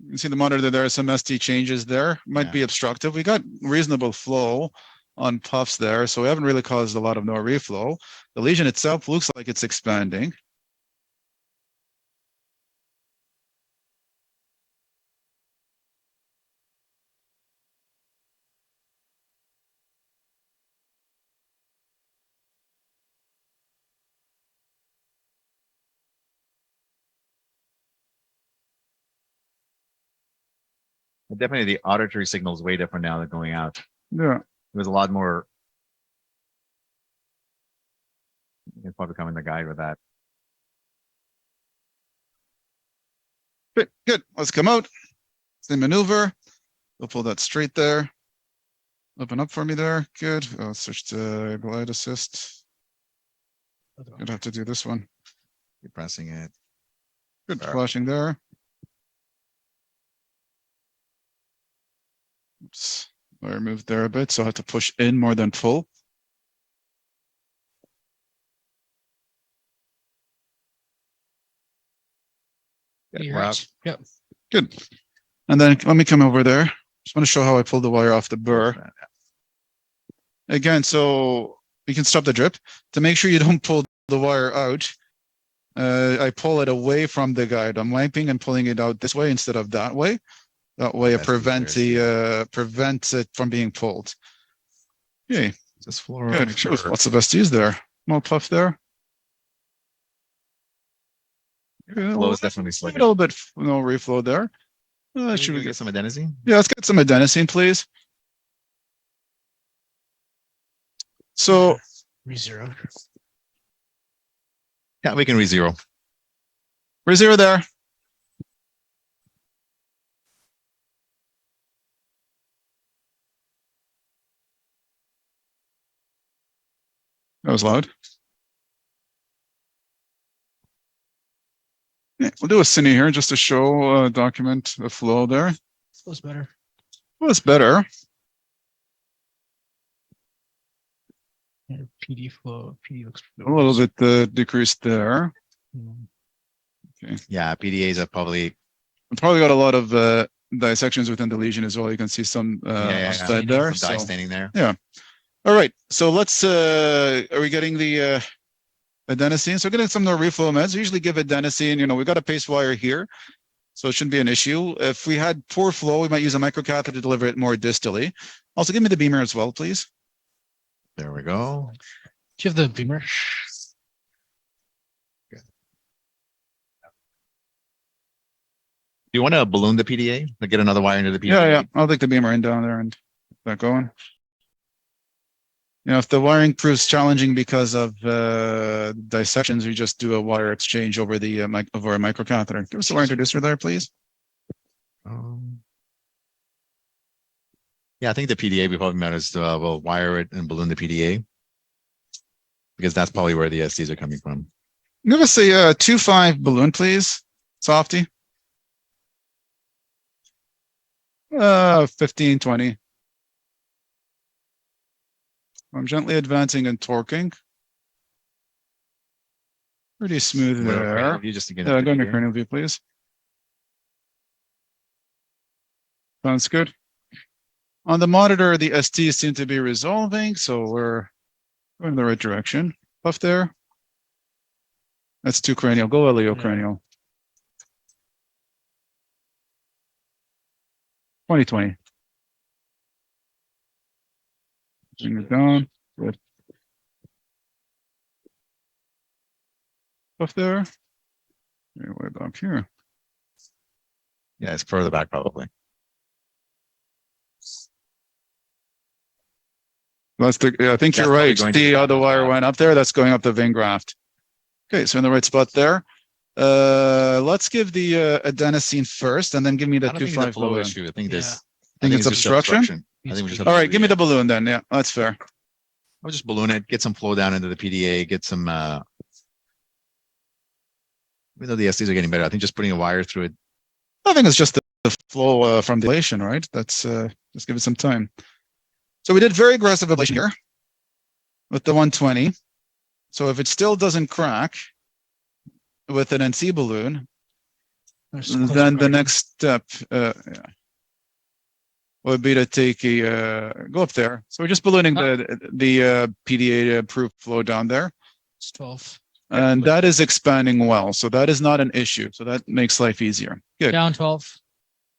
You can see the monitor. There are some ST changes there. Might Yeah. be obstructive. We got reasonable flow on puffs there, so we haven't really caused a lot of no reflow. The lesion itself looks like it's expanding. Definitely the auditory signal is way different now than going out. Yeah. There's a lot more. You can probably come in the guide with that. Good, good. Let's come out. Same maneuver. We'll pull that straight there. Open up for me there. Good. I'll switch to glide assist. You'd have to do this one. Keep pressing it. Good. Sure. Flashing there. Oops. I moved there a bit, so I have to push in more than pull. You Wow. right. Yep. Good. And then let me come over there. Just want to show how I pulled the wire off the burr. Again, so you can stop the drip. To make sure you don't pull the wire out, I pull it away from the guide. I'm wiping and pulling it out this way instead of that way. That way it That's prevents it from being pulled. Okay, Just floor. good. Lots of STs there. More puff there. Flow is definitely A sluggish. little bit no reflow there. Should Should we we get get? some adenosine? Yeah, let's get some adenosine, please. So Re-zero. Yeah, we can re-zero. we're zero there. That was loud. Yeah, we'll do a cine here just to show, document the flow there. Feels better. Well, it's better. Yeah, PD flow. PD looks A little bit decreased there. Yeah, PDAs are probably We probably got a lot of dissections within the lesion as well. You can see some yeah. outside there. some dye So. standing there. All right. So let's. Are we getting the adenosine? So getting some no reflow meds. We usually give adenosine. You know, we got a pace wire here, so it shouldn't be an issue. If we had poor flow, we might use a microcatheter to deliver it more distally. Also, give me the beamer as well, please. There we go. Do you have the beamer? Do you want to balloon the PDA? Or get another wire into the PDA? Yeah. I'll take the beamer in down there and get that going. You know, if the wiring proves challenging because of dissections, we just do a wire exchange over the over a microcatheter. Give us a wire introducer there, please. Yeah, I think the PDA we probably matters to we'll wire it and balloon the PDA because that's probably where the STs are coming from. Give us a 2.5 balloon, please. Softy. 15, 20. I'm gently advancing and torquing. Pretty smooth there. You just again. Go in your cranial view, please. Sounds good. On the monitor, the STs seem to be resolving, so we're going in the right direction. Puff there. That's 2 cranial. Go iliocranial. 2020. Bring it down. Good. Puff there. Way back here. Yeah, it's further back probably. That's the. Yeah, I think That's you're probably right. going to See the how the vein wire graft. went up there? That's going up the vein graft. Okay, so in the right spot there. Let's give the adenosine first, and then give me the I don't think it's 2.5 a flow balloon. issue. I think Yeah. this. Think it's just obstruction? I think we just have All to right, give me yeah. the balloon then. Yeah, that's fair. I'll just balloon it, get some flow down into the PDA, get some even though the STs are getting better, I think just putting a wire through it. I think it's just the flow from dilation, right? That's just give it some time. So we did very aggressive ablation here with the 120. So if it still doesn't crack with an NC balloon, then the next step would be to take go up there. So we're just ballooning the PDA approved flow down there. It's 12. And that is expanding well. So that is not an issue. So that makes life easier. Good. Down 12.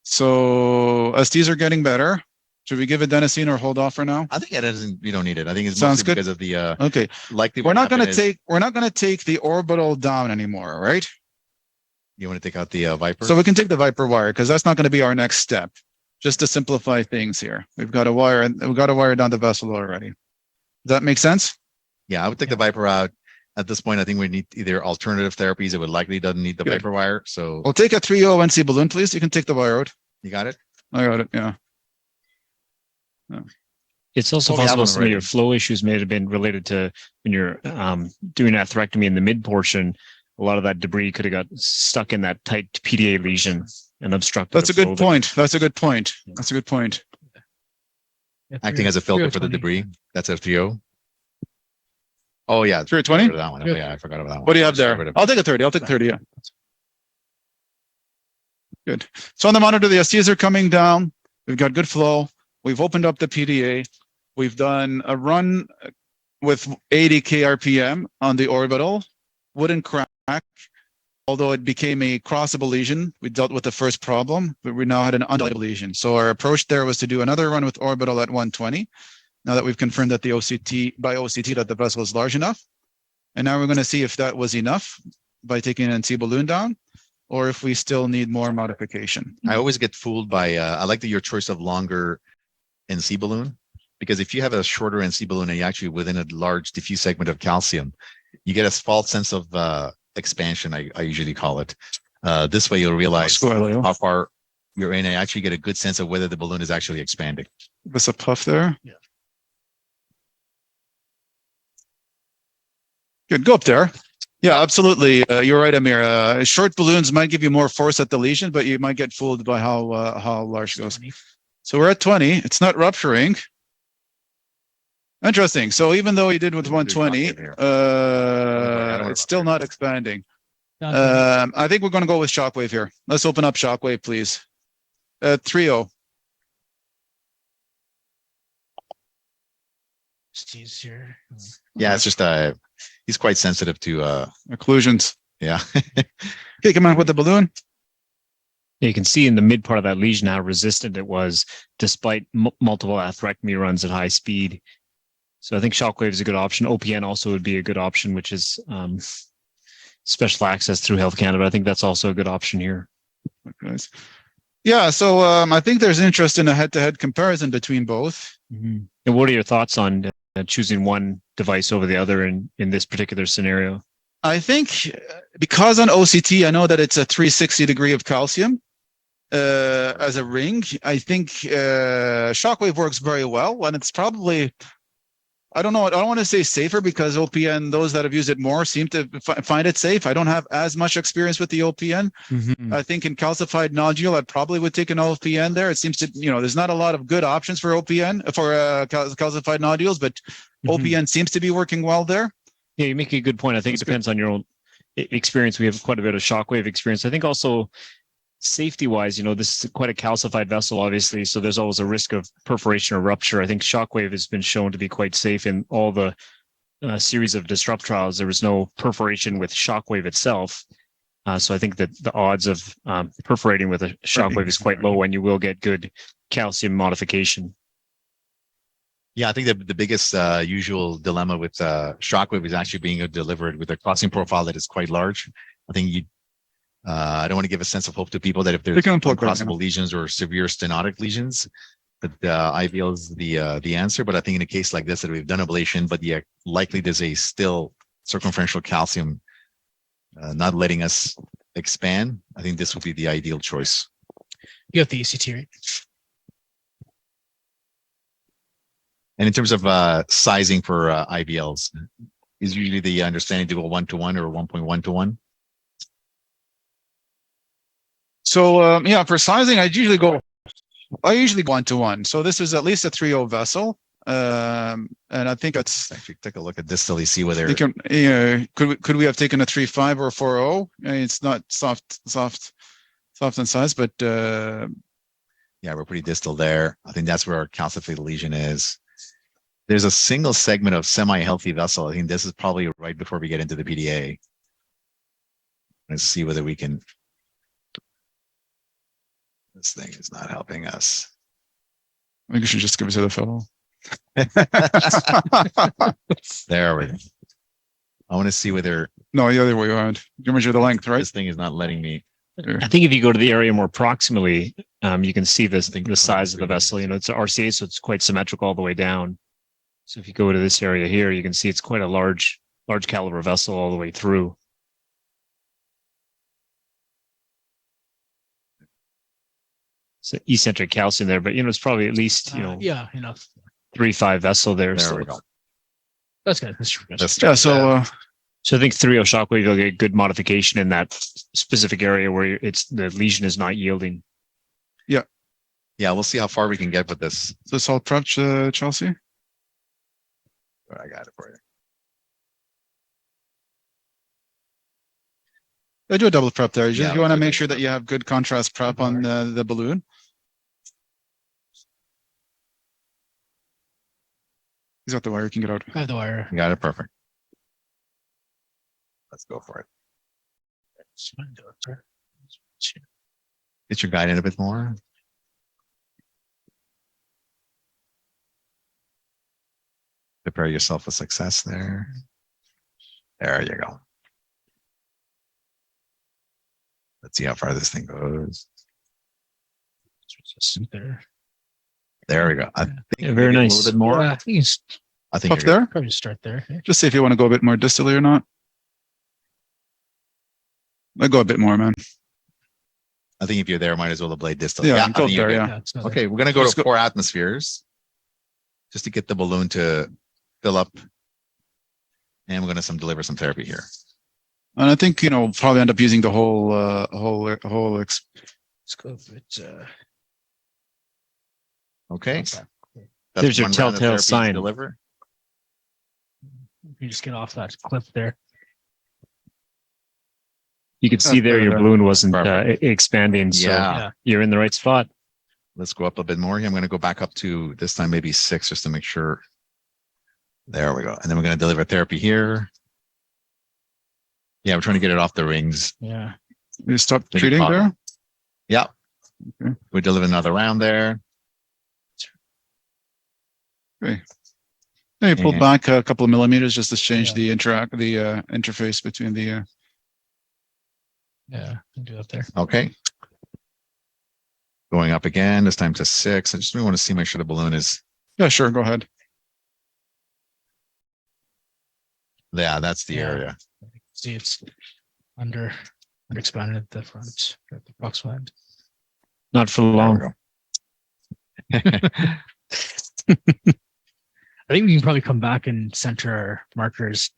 So STs are getting better. Should we give adenosine or hold off for now? I think adenosine, we don't need it. I think it's Sounds mostly good. because of the Okay. likely. We're not going to take the orbital down anymore, right? You want to take out the Viper? So we can take the Viper wire because that's not going to be our next step. Just to simplify things here, we've got a wire and we've got a wire down the vessel already. Does that make sense? Yeah, I would take the Viper out. At this point, I think we need either alternative therapies. It would likely doesn't need the Good. Viper wire. So We'll take a 3O NC balloon, please. You can take the wire out. you got it. I got it. Yeah. It's also Well, we have possible one some of already. your flow issues may have been related to when you're doing atherectomy in the mid portion. A lot of that debris could have got stuck in that tight PDA lesion and obstructed. That's a the flow good there. point. That's a good point. That's a good point. Yeah, Acting as a filter for the 3O20. debris. That's F3O. Oh yeah, 320? Get rid of that one. Oh, yeah, I forgot about that one. What do you have Just get there? rid of- I'll take a 30. I'll take a 30. Yeah. Good. So on the monitor, the STs are coming down. We've got good flow. We've opened up the PDA. We've done a run with 80 kRPM on the orbital. Wouldn't crack, although it became a crossable lesion. We dealt with the first problem, but we now had an undulated lesion. So our approach there was to do another run with orbital at 120. Now that we've confirmed that the OCT that the vessel is large enough. And now we're going to see if that was enough by taking an NC balloon down, or if we still need more modification. I always get fooled by I like your choice of longer NC balloon, because if you have a shorter NC balloon and you're actually within a large diffuse segment of calcium, you get a false sense of expansion. I usually call it. This way you'll realize how far you're in and actually get a good sense of whether the balloon is actually expanding. Give us a puff there. Yeah. Good, go up there. Yeah, absolutely. You're right, Amir. Short balloons might give you more force at the lesion, but you might get fooled by how large it goes. So we're at 20. It's not rupturing. Interesting. So even though you did with 120, it's still not expanding. I think we're going to go with Shockwave here. Let's open up Shockwave, please. 3-0. Steve's here. Yeah, it's just he's quite sensitive to Occlusions. yeah. Okay, come on with the balloon. You can see in the mid part of that lesion how resistant it was despite multiple atherectomy runs at high speed. So I think Shockwave is a good option. OPN also would be a good option, which is special access through Health Canada. I think that's also a good option here. Okay. Yeah, so I think there's interest in a head-to-head comparison between both. Mm-hmm. And what are your thoughts on choosing one device over the other in this particular scenario? I think because on OCT, I know that it's a 360 degree of calcium as a ring. I think Shockwave works very well, and it's probably, I don't know, I don't want to say safer because OPN, those that have used it more seem to find it safe. I don't have as much experience with the OPN. Mm-hmm. I think in calcified nodule, I probably would take an OPN there. It seems to, there's not a lot of good options for OPN, for calcified nodules, but OPN seems to be working well there. Yeah, you make a good point. I think it depends on your own experience. We have quite a bit of Shockwave experience. I think also safety-wise, this is quite a calcified vessel, obviously, so there's always a risk of perforation or rupture. I think Shockwave has been shown to be quite safe in all the series of disrupt trials. There was no perforation with Shockwave itself. So I think that the odds of perforating with a Shockwave is quite low, and you will get good calcium modification. Yeah, I think the biggest usual dilemma with Shockwave is actually being delivered with a crossing profile that is quite large. I think I don't want to give a sense of hope to people that if there's uncrossable lesions or severe stenotic lesions, that IVL is the answer. But I think in a case like this that we've done ablation, but yeah, likely there's a still circumferential calcium not letting us expand. I think this would be the ideal choice. You have the ECT, right? And in terms of sizing for IVLs, is usually the understanding to go 1-to-1 or 1.1-to-1? So yeah, for sizing, I usually go 1-to-1. So this is at least a 3-0 vessel. And I think that's Actually, take a look at distally, see whether they can. Yeah, could we have taken a 3.5 or a 4.0? I mean, it's not soft in size, but yeah, we're pretty distal there. I think that's where our calcified lesion is. There's a single segment of semi-healthy vessel. I think this is probably right before we get into the PDA. Let's see whether we can. This thing is not helping us. I think you should just give it to the fellow. There we go. I want to see whether No, the other way around. You measure the length, right? this thing is not letting me. I think if you go to the area more proximally, you can see the size of the vessel. You know, it's an RCA, so it's quite symmetrical all the way down. So if you go to this area here, you can see it's quite a large caliber vessel all the way through. So eccentric calcium there, but you know, it's probably at least, you know, Yeah, enough. 3.5 vessel there. There So, we go. That's good. That's true. Let's Yeah. start So so I think 3.0 Shockwave will get good modification in that specific area where the lesion is not yielding. Yeah, we'll see how far we can get with this. this all prepped, Chelsea. I got it for you. I do a double prep there. Yeah, You want to we'll do make double sure that you have good contrast prep on the balloon. He's got the wire. You can get out. I have the wire. Got it. Perfect. Let's go for it. Get your guide in a bit more. Prepare yourself for success there. There you go. Let's see how far this thing goes. There. There we go. I think Yeah, very maybe nice. A little bit more. Yeah, I think you can I think Up you're there. probably start there. Just see if you want to go a bit more distally or not. I go a bit more, man. I think if you're there, might as well have blade distal. Yeah, I go think you're there. good. Yeah. It's not Okay, we're gonna go Let's to go- 4 atmospheres just to get the balloon to fill up, and we're gonna deliver some therapy here. And I think probably end up using the whole Let's go with Okay, There's your one round of telltale therapy to sign. Deliver. you just get off that clip there. You can see there your balloon wasn't Perfect. expanding, so Yeah. you're in the right spot. Let's go up a bit more here. I'm gonna go back up to this time maybe 6 just to make sure. There we go. And then we're gonna deliver therapy here. Yeah, we're trying to get it off the rings. Yeah. You stop Big treating pop. there. Yeah. Okay. We deliver another round there. Maybe pull And- back a couple of millimeters just to change Yeah. the interface between the. Yeah. Can do that there. Okay. Going up again, this time to 6. I just want to see, make sure the balloon is, Yeah, sure. Go ahead. yeah, that's the Yeah. area. See, it's under expanded at the front, at the proximal end. Not for There we long. go. I think we can probably come back and center our markers.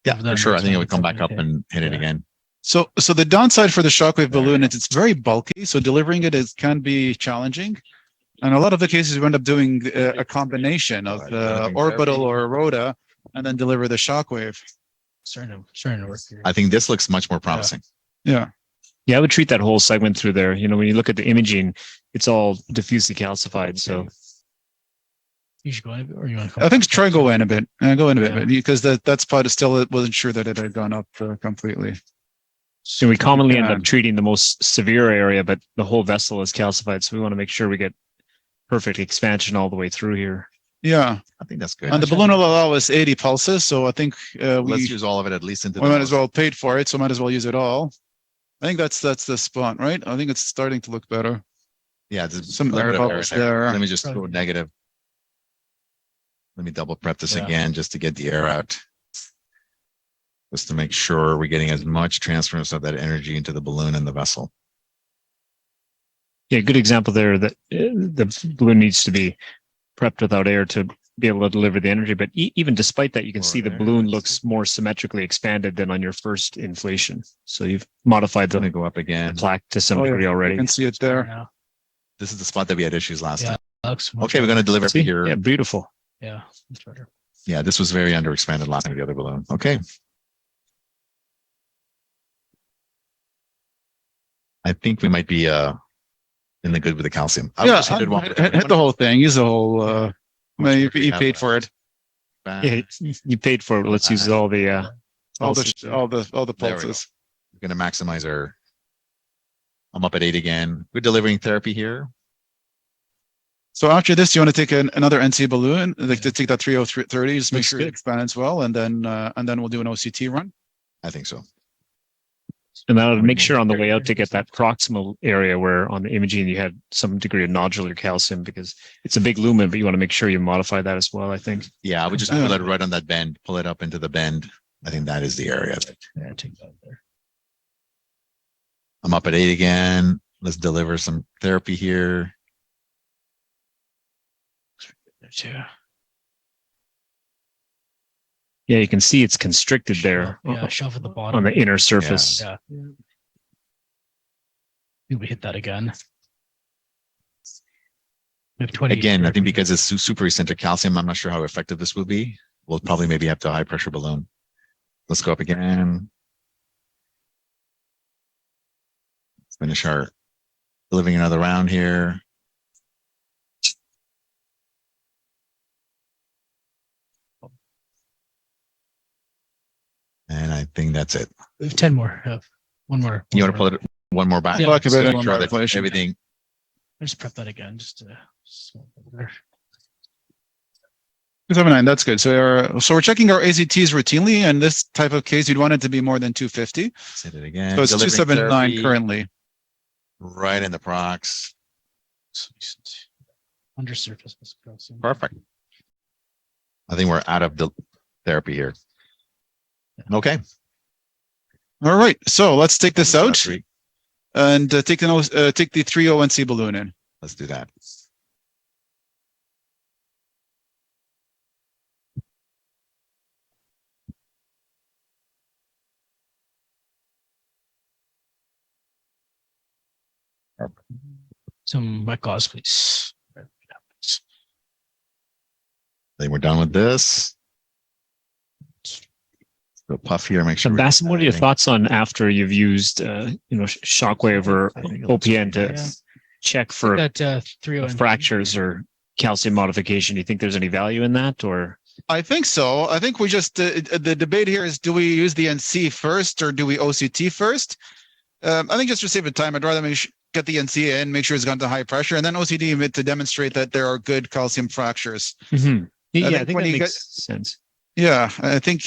Yeah, Over for that sure. I next think it one, would come back up something. and hit it Yeah. again. So the downside for the Shockwave balloon is it's very bulky, so delivering it can be challenging. And a lot of the cases we end up doing a combination of Delivering orbital therapy. or a rota, and then deliver the Shockwave. Starting to work here. I think this looks much more promising. Yeah. Yeah, I would treat that whole segment through there. You know, when you look at the imaging, it's all diffusely calcified. So You should go in a bit, or you want to come I think back? try go in a bit. Go in a bit, Yeah. because that spot is still, it wasn't sure that it had gone up completely. So we commonly end Yeah. up treating the most severe area, but the whole vessel is calcified. So we want to make sure we get perfect expansion all the way through here. Yeah. I think that's good. And the balloon will allow us 80 pulses, so I think Let's we use all of it at least into we the might as nose. well paid for it, so might as well use it all. I think that's the spot, right? I think it's starting to look better. Yeah, there's Some a little air bit of bubbles air there. there. Let me just go Probably. negative. Let me double prep this Yeah. again just to get the air out. Just to make sure we're getting as much transference of that energy into the balloon and the vessel. Yeah, good example there that the balloon needs to be prepped without air to be able to deliver the energy. But even despite that, you can see the There. balloon looks more symmetrically expanded than on your first inflation. So you've modified I'm the gonna go up again. plaque to some Oh, yeah. degree You already. can see it there. Now. This is the spot that we had issues last Yeah. time. Looks Okay, we're gonna deliver See? here. Yeah, beautiful. Yeah, that's better. Yeah, this was very underexpanded last time with the other balloon. Okay. I think we might be in the good with the calcium. I Yeah, just hit one. hit the whole thing. Use the whole. I mean, you paid for it. Yeah, you paid for it. Let's use all the All pulses. the There we go. pulses. We're going to maximize our. I'm up at 8 again. We're delivering therapy here. So after this, you want to take another NC balloon, like to take that 30, just make Looks sure good. it expands well, and then we'll do an OCT run. I think so. And that'll make sure on the way out to get that proximal area where on the imaging you had some degree of nodular calcium, because it's a big lumen, but you want to make sure you modify that as well, I think. Yeah, I would just pull it right on that bend, pull it up into the bend. I think that is the area. Yeah, take that there. I'm up at 8 again. Let's deliver some therapy here. There too. Yeah, you can see it's constricted there Yeah, shove at the bottom. on the inner surface. Yeah. Think we hit that again. We have 20 Again, I think because it's super eccentric calcium, I'm not sure how effective this will be. We'll probably maybe have to high pressure balloon. Let's go up again. Let's finish our delivering another round here. And I think that's it. We have 10 more. One more. You want to pull it one more back? Yeah, Talk about So it make one sure more that inflation. everything. I'll just prep that again. Just to. 279, that's good. So we're checking our AZTs routinely, and this type of case, you'd want it to be more than 250. Hit it again. So it's Delivering 279 therapy currently. Right in the prox. Under surface. Perfect. I think we're out of the therapy here. Okay. All right, so let's take this out Three. and take the 301C balloon in. Let's do that. Some wet gauze, please. I think we're done with this. Go puff here. Make sure. And Bassam, what are your thoughts on after you've used, Shockwave or OPN to check for That 301 fractures or calcium modification? Do you think there's any value in that, or? I think so. I think we just, the debate here is, do we use the NC first or do we OCT first? I think just for sake of time, I'd rather get the NC in, make sure it's gone to high pressure, and then OCT to demonstrate that there are good calcium fractures. Mm-hmm. Yeah, I think think when that you makes sense. Yeah, I think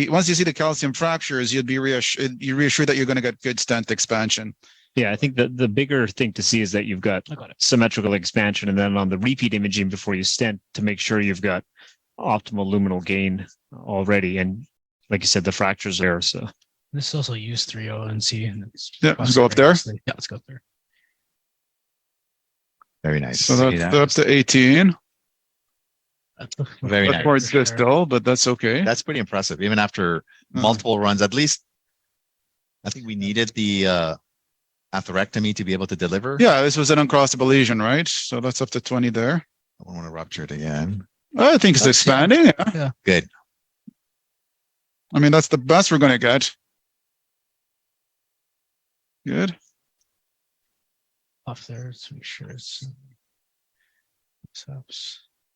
once you see the calcium fractures, you'd be reassured that you're going to get good stent expansion. Yeah, I think the bigger thing to see is that you've got I got it. symmetrical expansion, and then on the repeat imaging before you stent to make sure you've got optimal luminal gain already. And like you said, the fractures are there. So This is also use 30 and C. Yeah, let's go up there. Yeah, let's go up there. Very nice. So that's up to 18. Very That's nice. towards distal, but that's okay. That's pretty impressive. Even after multiple runs, at least I think we needed the atherectomy to be able to deliver. Yeah, this was an uncrossable lesion, right? So that's up to 20 there. I don't want to rupture it again. I think it's That's- expanding. Yeah. Good. I mean, that's the best we're going to get. Good. Off there. Let's make sure it's.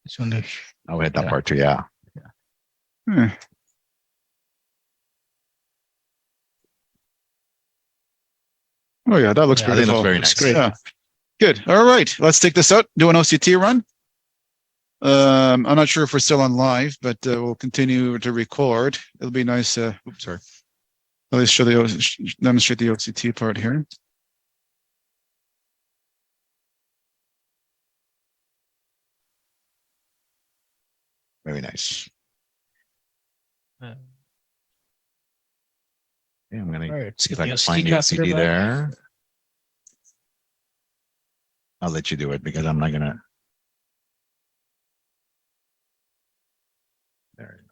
This one. I'll hit that Yeah. part too. Yeah. Hmm. Oh yeah, that looks Yeah, I think it beautiful. looks very Looks nice. great. Yeah. Good. All right, let's take this out. Do an OCT run. I'm not sure if we're still on live, but we'll continue to record. It'll be nice. Oops, sorry. At least demonstrate the OCT part here. Very nice. Uh, Yeah, I'm gonna all right. Let's see get if I the can OCT find the catheter OCD back. there. I'll let you do it because I'm not gonna. There.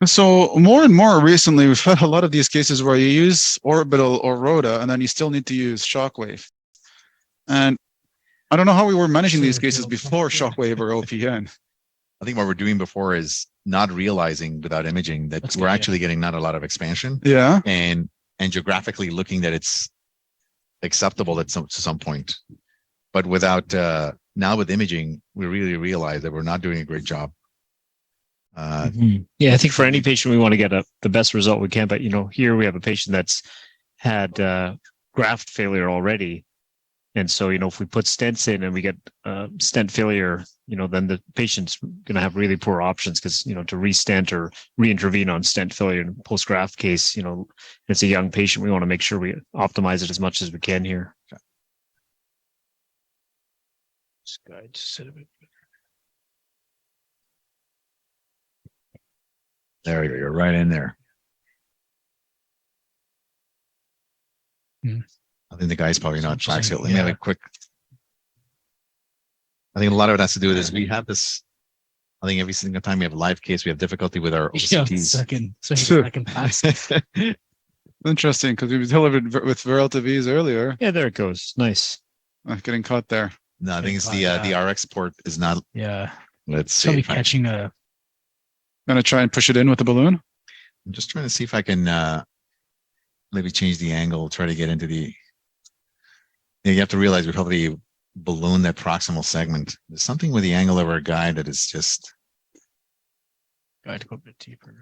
So more and more recently, we've had a lot of these cases where you use orbital or rota, and then you still need to use Shockwave. And I don't know how we were managing these cases before Shockwave or OPN. I think what we're doing before is not realizing without imaging that That's we're good, yeah. actually getting not a lot of expansion, Yeah. and angiographically looking that it's acceptable at some point. But without now with imaging, we really realize that we're not doing a great job. Yeah, I think for any patient, we want to get the best result we can. But here we have a patient that's had graft failure already, and so if we put stents in and we get stent failure, then the patient's going to have really poor options because to re-stent or re-intervene on stent failure in post graft case, it's a young patient. We want to make sure we optimize it as much as we can here. Okay. This guy just said a bit. There you go. You're right in there. I think the guy's probably not traxial. Let me have a quick. I think a lot of it has to do with this. We have this. I think every single time we have a live case, we have difficulty with our OCTs. Second pass. Interesting, because we delivered with relative ease earlier. Yeah, there it goes. Nice. Getting caught there. No, I think it's the RX port is not. Yeah. Let's see. Somebody catching a. Gonna try and push it in with the balloon. I'm just trying to see if I can maybe change the angle, try to get into the. You have to realize we probably balloon that proximal segment. There's something with the angle of our guide that is just. Got to go a bit deeper.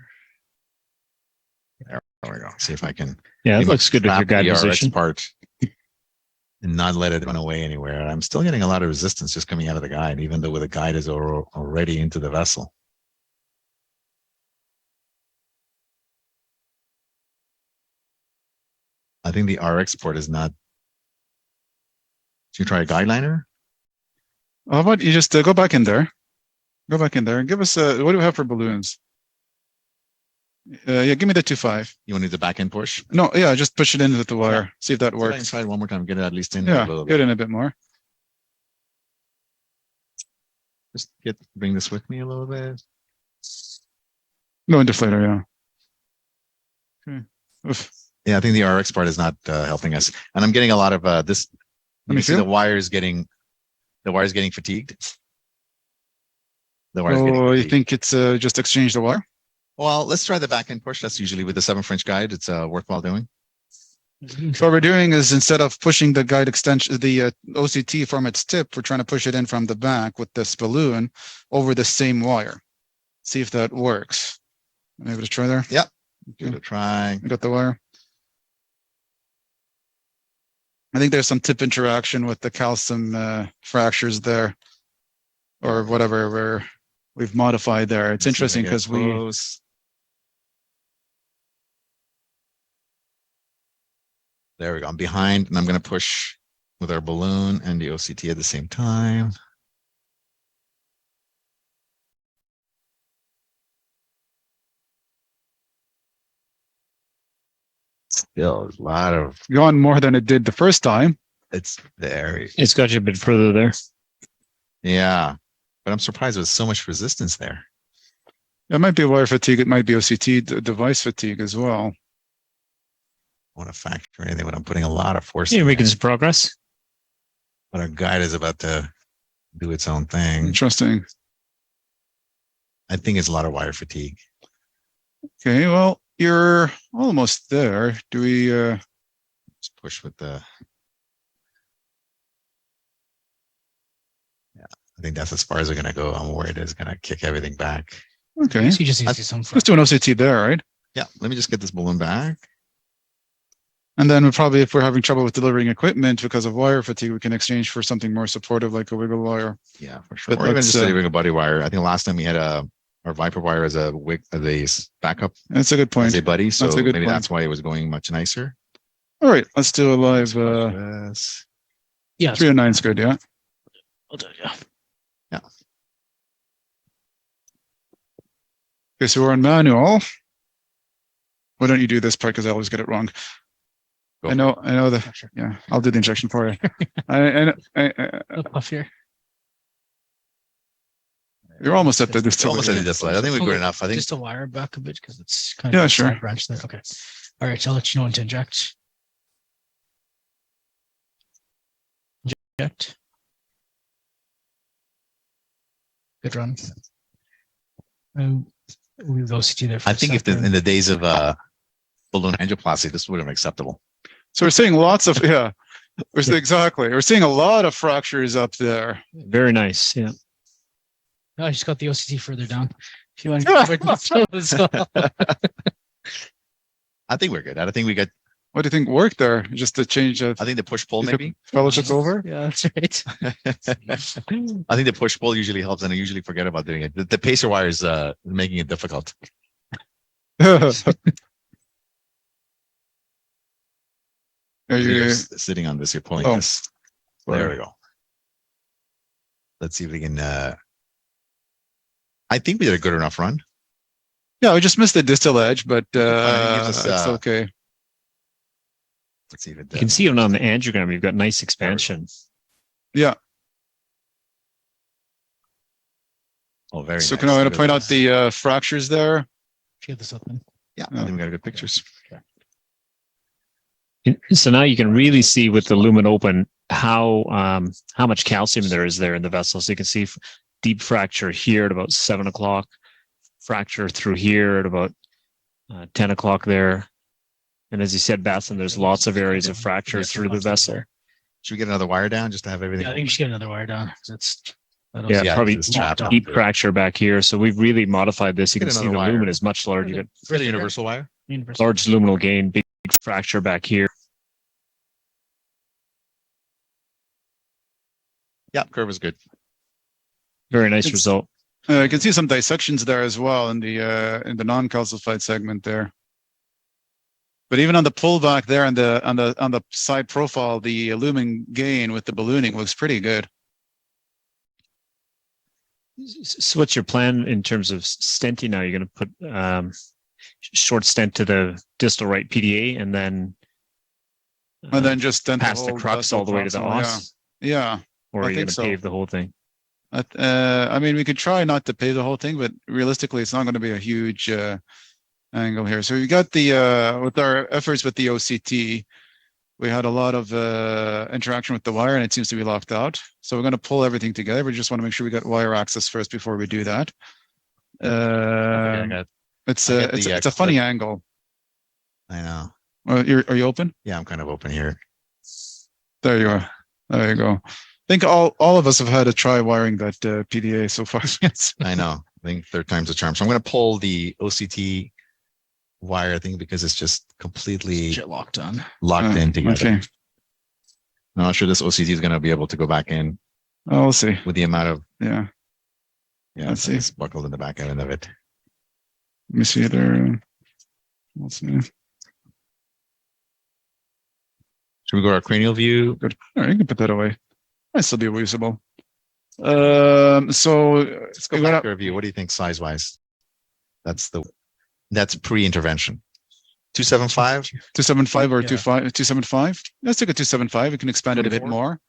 There we go. See if I can. Yeah, it looks good with your guide the position. RX part and not let it run away anywhere. I'm still getting a lot of resistance just coming out of the guide, even though the guide is already into the vessel. I think the RX port is not. Should you try a guide liner? How about you just go back in there? Go back in there and give us what do we have for balloons? Yeah, give me the 2.5. You want to do the back end push? No, yeah, just push it in with the wire. See if that Try works. inside one more time. Get it at least in. Yeah, a little get bit. in a bit more. Just bring this with me a little bit. No deflator, yeah. Okay. Oof. Yeah, I think the RX part is not helping us, and I'm getting a lot of this. You me see feel. the wire's getting fatigued. The wire's Oh, getting you fatigued. think it's just exchange the wire? Well, let's try the back end push. That's usually with the 7 French guide. It's worthwhile doing. So what we're doing is instead of pushing the guide extension, the OCT from its tip, we're trying to push it in from the back with this balloon over the same wire. See if that works. Maybe to try there. Yep. Okay. Give it a try. I got the wire. I think there's some tip interaction with the calcium fractures there, or whatever we've modified there. It's interesting because There we go. I'm behind, and I'm going to push with our balloon and the OCT at the same time. Still a lot of. gone more than it did the first time. It's very. It's got you a bit further there. Yeah, but I'm surprised with so much resistance there. It might be wire fatigue. It might be OCT device fatigue as well. I want to factor anything when I'm putting a lot of force. You're in making there. some progress. But our guide is about to do its own thing. Interesting. I think it's a lot of wire fatigue. Okay, well, you're almost there. Do we Just push with the. Yeah, I think that's as far as we're going to go. I'm worried it's going to kick everything back. okay. So you just need to do some. Let's do an OCT there, right? Yeah, let me just get this balloon back. And then probably if we're having trouble with delivering equipment because of wire fatigue, we can exchange for something more supportive like a wiggle wire. Yeah, for sure. But Or even let's, just delivering a body wire. I think last time we had our Viper wire as a backup, That's a good point. as a buddy. So That's a good maybe point. that's why it was going much nicer. All right, let's do a live Yes. Yeah. 309 is good, yeah. I'll do it, yeah. Okay, so we're on manual. Why don't you do this part because I always get it wrong. Go I know the Sure. yeah, I'll do the injection for you. I A puff here. you're almost at the It's almost at the display. I think we're good enough. I think Just a wire back a bit because it's kind Yeah, of sure. side branch there. Okay. All right. So I'll let you know when to inject. Inject. Good run. We have OCT there. For I a think if second. in the days of balloon angioplasty, this would have been acceptable. So we're seeing lots of exactly. We're seeing a lot of fractures up there. Very nice. Yeah. No, I just got the OCT further down. If you want to as well. I think we're good. I think we got. What do you think worked there? Just to change I think the push pull maybe. fellowship over? Yeah, that's right. I think the push pull usually helps, and I usually forget about doing it. The pacer wire is making it difficult. Are You're you, sitting on this. You're pulling Oh. this. There we go. Let's see if we can. I think we did a good enough run. yeah, we just missed the distal edge, but It gives us, it's okay. Let's see if it You can see it on the angiogram. You've got nice expansion. Yeah. Oh, very So nice. can I Look at point out this. the fractures there? Get this up then. Yeah, I think we got good pictures. So now you can really see with the lumen open how much calcium there is there in the vessel. So you can see deep fracture here at about 7 o'clock, fracture through here at about 10 o'clock there. And as you said, Batson, there's lots of areas of fracture through the vessel. Should we get another wire down just to have everything? Yeah, I think we should get another wire down. Yeah, Yeah, probably it's trapped up deep there. fracture back here. So we've really modified this. You Get can see another the wire. lumen is much larger. You Get a universal wire. got large luminal gain, big fracture back here. Yeah, curve is good. Very nice It's- result. You can see some dissections there as well in the non-calcified segment there. But even on the pullback there on the side profile, the lumen gain with the ballooning looks pretty good. So what's your plan in terms of stenting now? You're going to put short stent to the distal right PDA and then And then just stent pass the whole crux vessel all the way to the proximal, os? Yeah. Or I are you going think to so. pave the whole thing? I mean, we could try not to pay the whole thing, but realistically, it's not going to be a huge angle here. So we got the with our efforts with the OCT, we had a lot of interaction with the wire, and it seems to be locked out. So we're going to pull everything together. We just want to make sure we got wire access first before we do that. It's I get the, it's a funny clip. angle. I know. Are you open? Yeah, I'm kind of open here. There you are. There you go. I think all of us have had to try wiring that PDA so far. I know. I think third time's a charm. So I'm going to pull the OCT wire, I think, because it's just completely Shit locked on. locked in together. Okay. I'm not sure this OCT is going to be able to go back in Oh, we'll see. with the amount of, Yeah. yeah, Let's see. it's buckled in the back end of it. Let me see there. Let's see. Should we go to our cranial view? Good. All right, you can put that away. Might still be usable. So Let's go back to our view. What do you think size-wise? That's pre-intervention. 275? 275 or Yeah. 275. Let's take a 275. We can expand it a bit 24? more.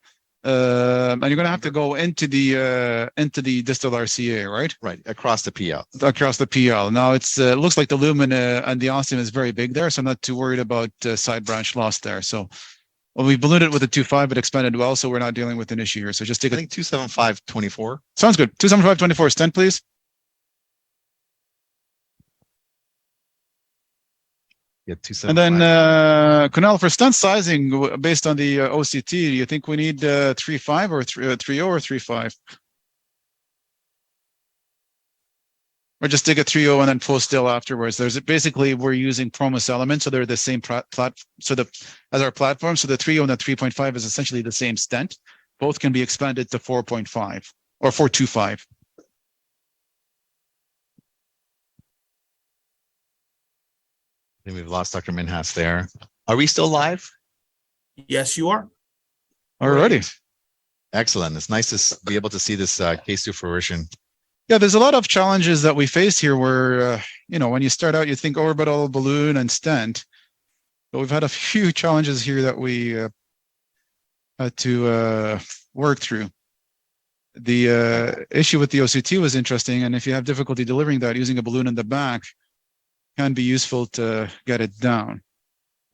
And you're gonna have to go into the distal RCA, right? Right, across the PL. Across the PL. Now it's looks like the lumen and the ostium is very big there, so I'm not too worried about side branch loss there. So well, we ballooned it with a 2.5, but expanded well, so we're not dealing with an issue here. So just take I a think 275, 24. sounds good. 275 24 stent, please. Yeah, And then 275. Kunal, for stunt sizing based on the OCT, do you think we need 3.5 or 3.0 or 3.5? Or just dig a 3.0 and then post still afterwards. There's basically we're using Promus elements, so they're the same as our platform. So the 3.0 and the 3.5 is essentially the same stent. Both can be expanded to 4.5 or 4.25. I think we've lost Dr. Minhas there. Are we still live? Yes, you are. Alrighty. Excellent. It's nice to be able to see this case to fruition. Yeah, there's a lot of challenges that we face here where, when you start out, you think orbital, balloon, and stent. But we've had a few challenges here that we had to work through. The issue with the OCT was interesting, and if you have difficulty delivering that, using a balloon in the back can be useful to get it down.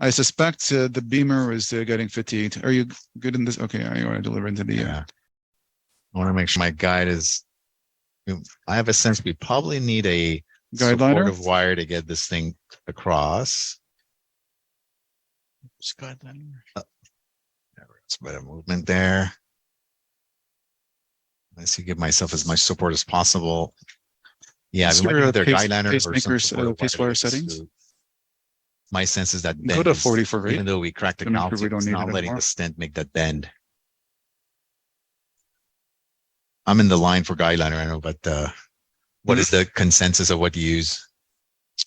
I suspect the beamer was getting fatigued. Are you good in this? Okay, you want to deliver into the... Yeah. I want to make sure my guide is I have a sense we probably need a Guide liner? supportive wire to get this thing across. Guide liner. It's a bit of movement there. I see, give myself as much support as possible. Yeah, Is we might there a need their pace- guide liner or some Pacemaker's, supportive pace wire wire to settings? smooth. My sense is that Go bend to is, 40 for rate. even though we cracked the To make sure we calcium, don't it's need not it letting anymore. the stent make that bend. I'm in the line for guide liner, I know, but what is the consensus of what to use?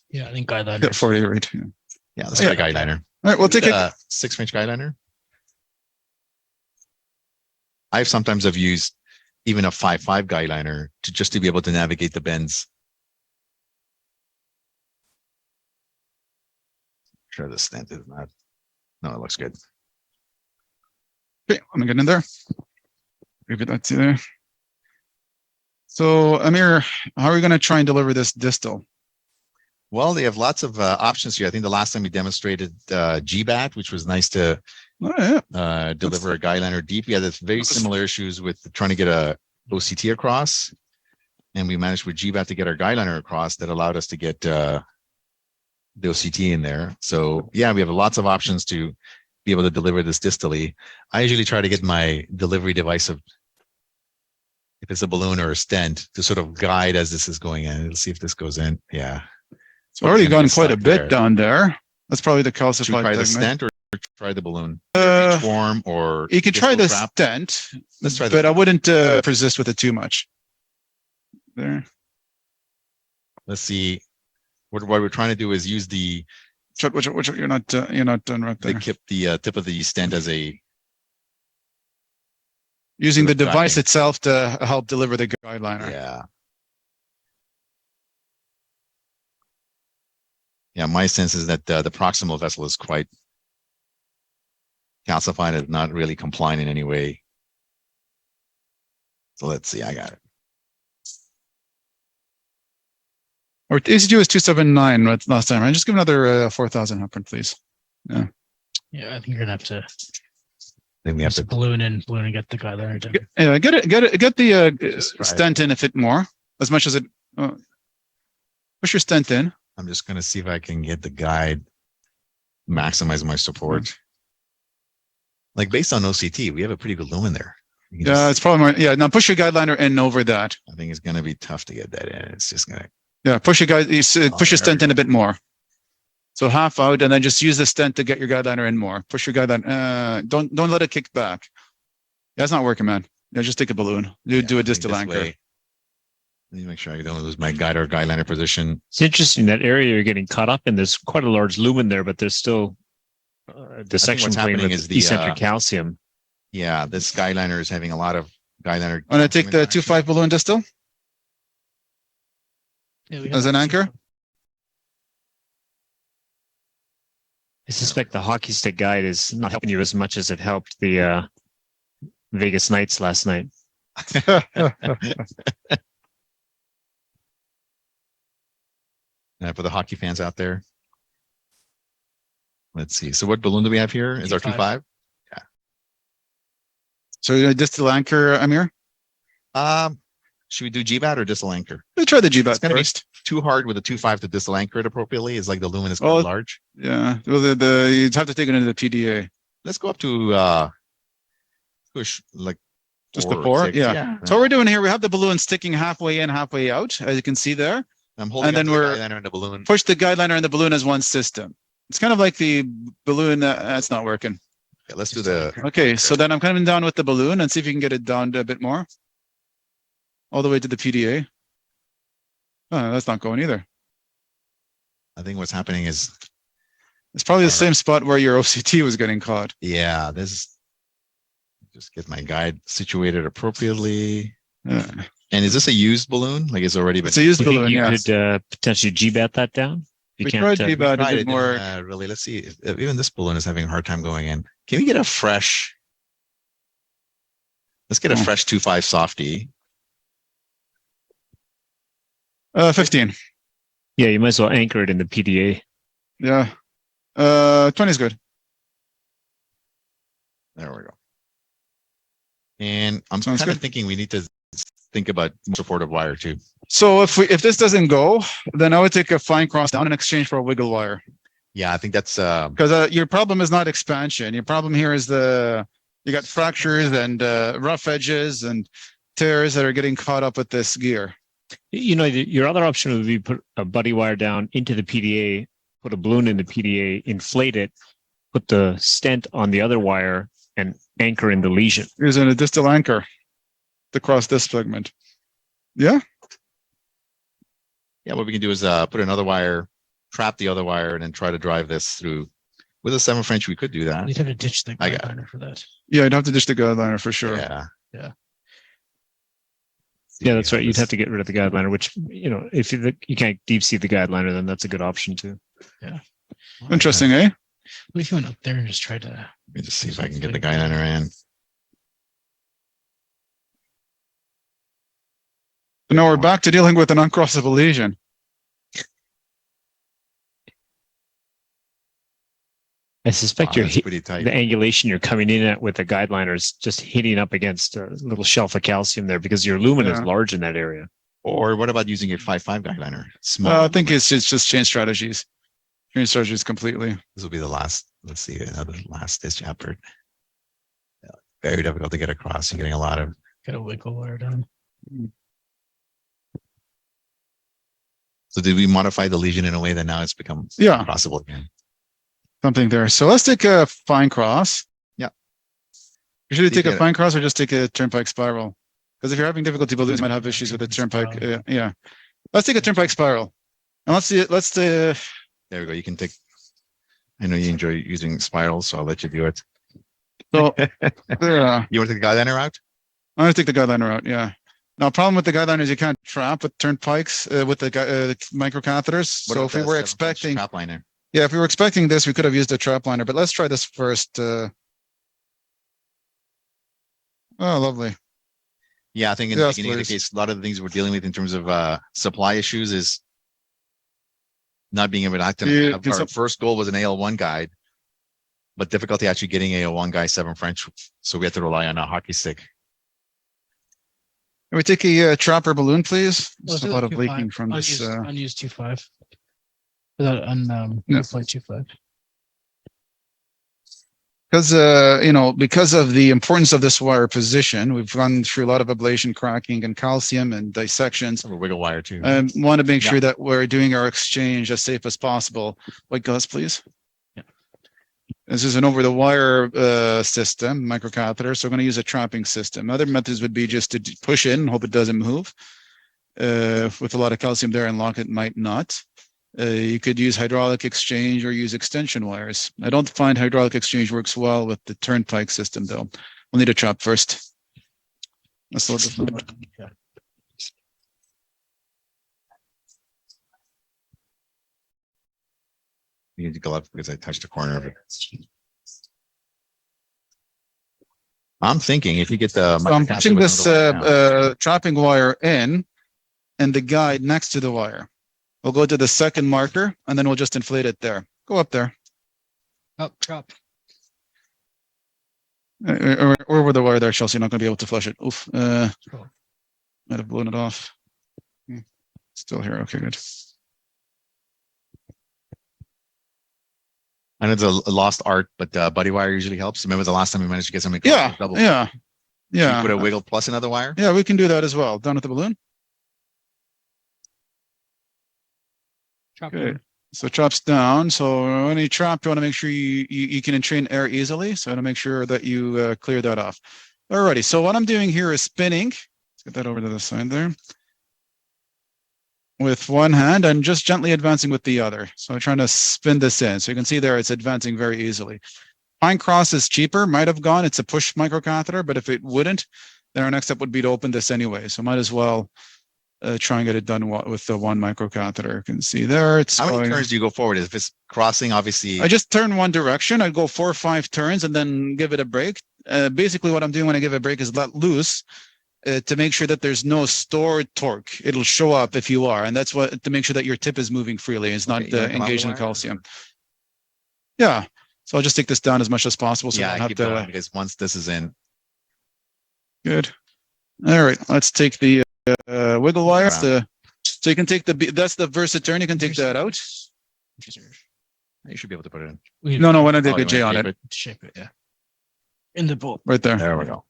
Yeah, I think guideline. Yeah, 40 rate. Yeah. Yeah, let's try a guide liner. All right, we'll take it. 6-inch guide liner. I've sometimes have used even a 5.5 guide liner to just to be able to navigate the bends. Sure, the stent is not. No, it looks good. Okay, I'm gonna get in there. Maybe that's there. So Amir, how are we gonna try and deliver this distal? Well, they have lots of options here. I think the last time we demonstrated GBAT, which was nice to Oh, yeah. deliver a guide liner deep. We had this very similar issues with trying to get a OCT across, and we managed with GBAT to get our guide liner across that allowed us to get the OCT in there. So yeah, we have lots of options to be able to deliver this distally. I usually try to get my delivery device of, if it's a balloon or a stent, to sort of guide as this is going in. Let's see if this goes in. Yeah. It's already gone quite a Stuck bit there. down there. That's probably the Should we calcified try the segment. stent or try the balloon? Uh, Form or You can try distal the trap? stent, Let's try the but I wouldn't persist with it too much. There. Let's see. What we're trying to do is use the Which you're not done right there. tip of the stent as a, Using the sort of device tracking. itself to help deliver the guide liner. yeah. Yeah, my sense is that the proximal vessel is quite calcified and not really compliant in any way. So let's see, I got it. Or ACG was 279 last time. Right? Just give another 4,000 heparin, please. Yeah, I think you're gonna have to Then we have use a to, balloon and get the guideline done. Yeah, get the Just try it. stent in a bit more, as much as it. Push your stent in. I'm just going to see if I can get the guide, maximize my support. Like based on OCT, we have a pretty good lumen there. You can Yeah, just- it's probably more. Yeah, now push your guide liner in over that. I think it's going to be tough to get that in. It's just going to, Yeah, push your guide. Push your there stent we in a bit more. So half out, and then just use the stent to get your guide liner in more. Push your guide liner. Don't let it kick back. Yeah, it's not working, man. Yeah, just take a balloon. Do yeah, a I think distal this anchor. way- Let me make sure I don't lose my guide or guide liner position. It's interesting that area you're getting caught up in. There's quite a large lumen there, but there's still dissection what's plane happening with is the, eccentric calcium. Yeah, this guide liner is having a lot of guide liner. I'm gonna take the calcium 2.5 balloon distal Yeah, we have as an that. anchor. I suspect the hockey stick guide is not helping you as much as it helped the Vegas Knights last night. For the hockey fans out there. Let's see. So what balloon do we have here? Is our 2.5? So distal anchor, Amir. Should we do GBAT or distal anchor? Let's try the It's GBAT gonna be first. too hard with a 2.5 to distal anchor it appropriately. It's like the lumen is quite Oh, large. Yeah, well, you'd have to take it into the PDA. Let's go up to push like Just 4 the or 4? 6. Yeah. So what we're doing here, we have the balloon sticking halfway in, halfway out, as you can see there. I'm holding and up then the we're- guide liner and the balloon. Push the guide liner and the balloon as one system. It's kind of like the balloon. That's not working. Okay, let's do the Okay, so then I'm coming down with the balloon and see if you can get it down to a bit more. All the way to the PDA. Oh, that's not going either. I think what's happening is, It's probably the same spot where your OCT was getting caught. yeah, this just get my guide situated appropriately. Yeah. And is this a used balloon? Like it's already been It's a used You think balloon, you yeah. could potentially GBAT that down? You We can't. tried GBAT a tried bit it, more. really. Let's see. If even this balloon is having a hard time going in. Can we get a fresh? Let's get a Oh. fresh 2.5 softy. 15. Yeah, you might as well anchor it in the PDA. Yeah. 20 is good. There we go. And I'm Sounds kind of good. thinking we need to think about more supportive wire too. So if this doesn't go, then I would take a fine cross down in exchange for a wiggle wire. Yeah, I think that's Because your problem is not expansion. Your problem here is you got fractures and rough edges and tears that are getting caught up with this gear. You know, your other option would be put a buddy wire down into the PDA, put a balloon in the PDA, inflate it, put the stent on the other wire, and anchor in the lesion. Using a distal anchor to cross this segment. Yeah. yeah. What we can do is put another wire, trap the other wire, and then try to drive this through. With a 7 French, we could do that. You'd have to ditch the I got it. guideliner for that. Yeah, I'd have to ditch the guideliner for sure. Yeah. Yeah. Yeah, that's right. You'd have to get rid of the guideliner, which, you know, if you can't deep sea the guideliner, then that's a good option too. Interesting, eh? What if you went up there and just tried to? Let me just see if I can get the guideliner in. So now we're back to dealing with an uncrossable lesion. I suspect Wow, that's the pretty tight. angulation you're coming in at with the guideliner is just hitting up against a little shelf of calcium there because your lumen is Yeah. large in that area. Or what about using a 5.5 guideliner? Small. I think it's just change strategies. Change strategies completely. This will be the last. Let's see, another last stitch effort. Yeah, very difficult to get across. You're getting a lot of. Get a wiggle wire down. So did we modify the lesion in a way that now it's become Yeah. crossable again? Something there. So let's take a fine cross. Yeah. Should we take a get it. fine cross or just take a turnpike spiral? Because if you're having difficulty balloons, you might have issues with the turnpike. Yeah. Let's take a turnpike spiral. And let's see it. There we go. You can take. I know you enjoy using spirals, so I'll let you do it. So yeah. You want to take the guideliner out? I'm gonna take the guideliner out. Yeah. Now, problem with the guideliner is you can't trap with turnpikes with the microcatheters. What So about if we the were 7 French expecting, trap liner? yeah, if we were expecting this, we could have used a trap liner. But let's try this first. Oh, lovely. Yeah, I think in the Yes, beginning of the please. case, a lot of the things we're dealing with in terms of supply issues is not being able to act. Yeah, can Our some- first goal was an AL1 guide, but difficulty actually getting AL1 guide 7 French. So we had to rely on a hockey stick. Can we take a trapper balloon, please? Let's Just a do lot the of 2.5. leaking from this. Unused 2.5. Without Yeah. flight 2.5. Because because of the importance of this wire position, we've gone through a lot of ablation, cracking, and calcium and dissections. Some wiggle wire too. I want to make Yeah. sure that we're doing our exchange as safe as possible. White gauze, please. Yeah. This is an over-the-wire system, microcatheter. So we're going to use a trapping system. Other methods would be just to push in, hope it doesn't move. With a lot of calcium there, and lock it might not. You could use hydraulic exchange or use extension wires. I don't find hydraulic exchange works well with the turnpike system, though. We'll need a trap first. Let's load this one. Yeah. You need to go up because I touched the corner of it. I'm thinking if you get the. So I'm microcatheter pushing with this another wire down. trapping wire in and the guide next to the wire. We'll go to the second marker and then we'll just inflate it there. Go up there. Up, drop. Or with the wire there, Chelsea. You're not going to be able to flush it. Oof. Cool. Might have blown it off. Still here. Okay, good. I know it's a lost art, but buddy wire usually helps. Remember the last time we managed to get something? Yeah. Double. Yeah. You Yeah. put a wiggle plus another wire. Yeah, we can do that as well. Down with the balloon. Drop. Good. So traps down. So when you trap, you want to make sure you can entrain air easily. So I want to make sure that you clear that off. Alrighty. So what I'm doing here is spinning. Let's get that over to the side there. With one hand and just gently advancing with the other. So I'm trying to spin this in. So you can see there it's advancing very easily. Pine cross is cheaper, might have gone. It's a push microcatheter, but if it wouldn't, then our next step would be to open this anyway. So might as well try and get it done with the one microcatheter. You can see there it's How many going. turns do you go forward? If it's crossing, obviously. I just turn one direction. I'd go 4 or 5 turns and then give it a break. Basically what I'm doing when I give a break is let loose to make sure that there's no stored torque. It'll show up if you are. And that's what to make sure that your tip is moving freely. It's not Okay, you wanna come off engaged the in wire? calcium. Yeah. So I'll just take this down as much as possible. So I Yeah, don't I have keep to. going because once this is in, Good. All right. Let's take the wiggle wire. Wow. So you can take that's the Versaturn. You can take that out. You should be able to put it in. No, when I did Oh, a you J on wanna it, Shape it, yeah. In the bolt. right there. There we go.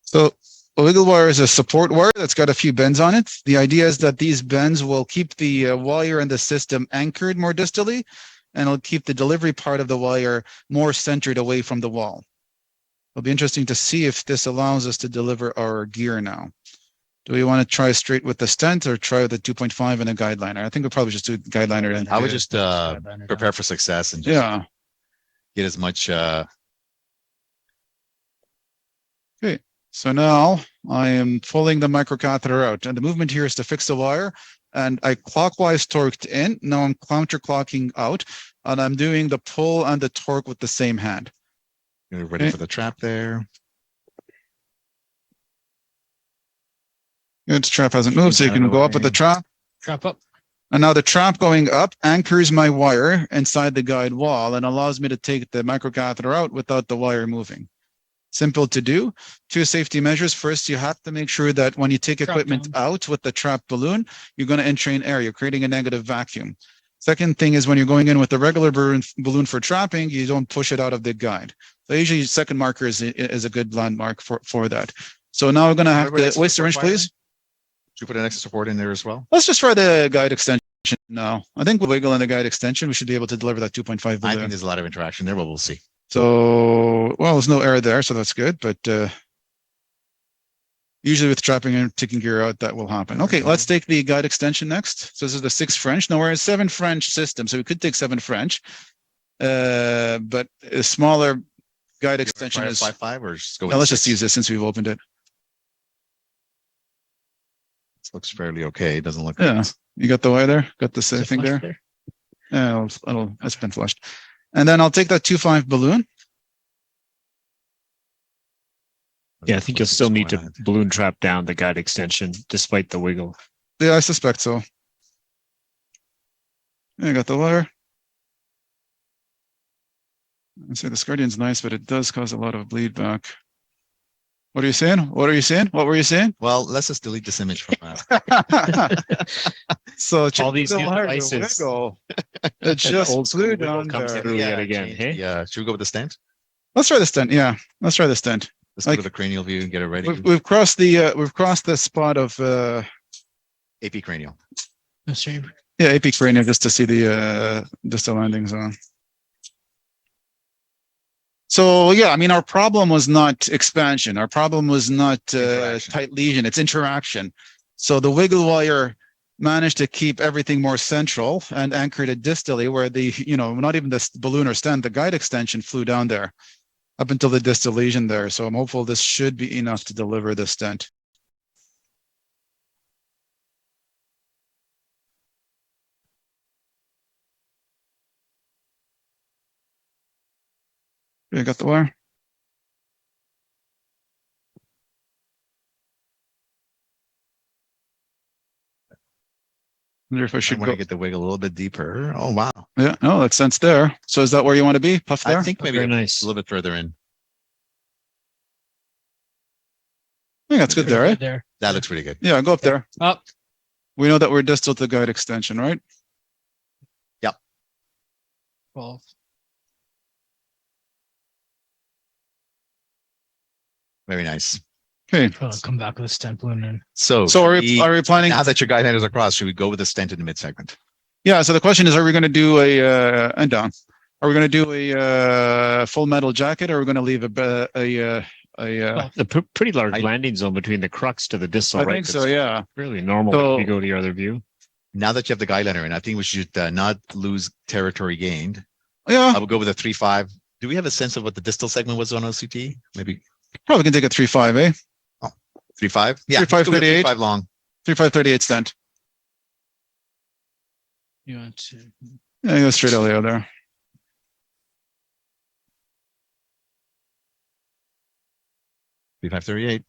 So a wiggle wire is a support wire that's got a few bends on it. The idea is that these bends will keep the wire and the system anchored more distally, and it'll keep the delivery part of the wire more centered away from the wall. It'll be interesting to see if this allows us to deliver our gear now. Do we want to try straight with the stent or try with the 2.5 and a guide liner? I think we'll probably just do guide liner. And I would just prepare for success and just yeah. get as much. Okay. So now I am pulling the microcatheter out, and the movement here is to fix the wire, and I clockwise torqued in. Now I'm counterclocking out, and I'm doing the pull and the torque with the same hand. You're ready for the trap there. Good, trap hasn't moved, so you can go up with the trap. Trap up. And now the trap going up anchors my wire inside the guide wall and allows me to take the microcatheter out without the wire moving. Simple to do. 2 safety measures. First, you have to make sure that when you take Trap equipment down. out with the trap balloon, you're going to entrain air. You're creating a negative vacuum. Second thing is when you're going in with the regular balloon for trapping, you don't push it out of the guide. So usually second marker is a good landmark for that. So now we're going to have to waist the wrench, please. Should we put an extra support in there as well? Let's just try the guide extension now. I think we'll wiggle in the guide extension. We should be able to deliver that 2.5 I balloon. think there's a lot of interaction there, but we'll see. So, well, there's no air there, so that's good. But usually with trapping and taking gear out, that will happen. Okay, let's take the guide extension next. So this is the 6 French. Now we're in 7 French system, so we could take 7 French. But a smaller guide extension is... 5.5 or just go with No, let's 6? just use this since we've opened it. This looks fairly okay. It doesn't look Yeah. like You got the wire there? Got the Is it thing flush there? Yeah, it's been flushed. And then I'll take that 2.5 balloon. Yeah, I think you'll still need to balloon trap down the guide extension despite the wiggle. Yeah, I suspect so. Yeah, I got the wire. I say the Guardian's nice, but it does cause a lot of bleed back. What are you saying? What are you saying? What were you saying? Well, let's just delete this image from that. So All these the new wire devices. wiggle. It just old flew wiggle down comes there. through yet again. change Hey, the, should we go with the stent? Let's try the stent. Yeah, let's try the stent. Let's go to the cranial view and get it ready. We've crossed the spot of AP cranial. No shape. yeah, AP cranium just to see the landing zone. So yeah, I mean, our problem was not expansion. Our problem was not Interaction. tight lesion. It's interaction. So the wiggle wire managed to keep everything more central and anchored it distally, where the not even the balloon or stent, the guide extension flew down there up until the distal lesion there. So I'm hopeful this should be enough to deliver the stent. You got the wire? Wonder if I I should want go. to get the wiggle a little bit deeper. Oh, wow. Yeah, no, that sense there. So is that where you want to be? Puff there? I think maybe very a nice. little bit further in. I think that's good there, right? There. That looks pretty good. Yeah, go up there. Up. We know that we're distal to the guide extension, right? 12. Very nice. Okay. Come back with a stent balloon and So, So are should we planning? now that your guide hand is across, should we go with the stent in the mid segment? Yeah. So the question is, are we going to do a and down? Are we going to do a full metal jacket, or are we going to leave The pretty large landing zone between the crux to the distal. I right? think so. That's Yeah. Really normal So- if you go to your other view. Now that you have the guide liner in, I think we should not lose territory gained. Yeah. I would go with a 3.5. Do we have a sense of what the distal segment was on OCT? Maybe Probably can take a 3.5, eh? 3.5? Yeah, 3.5, 38. 3.5 long. 3.538 stent. you want to. Yeah, go straight LEO there. $3.538.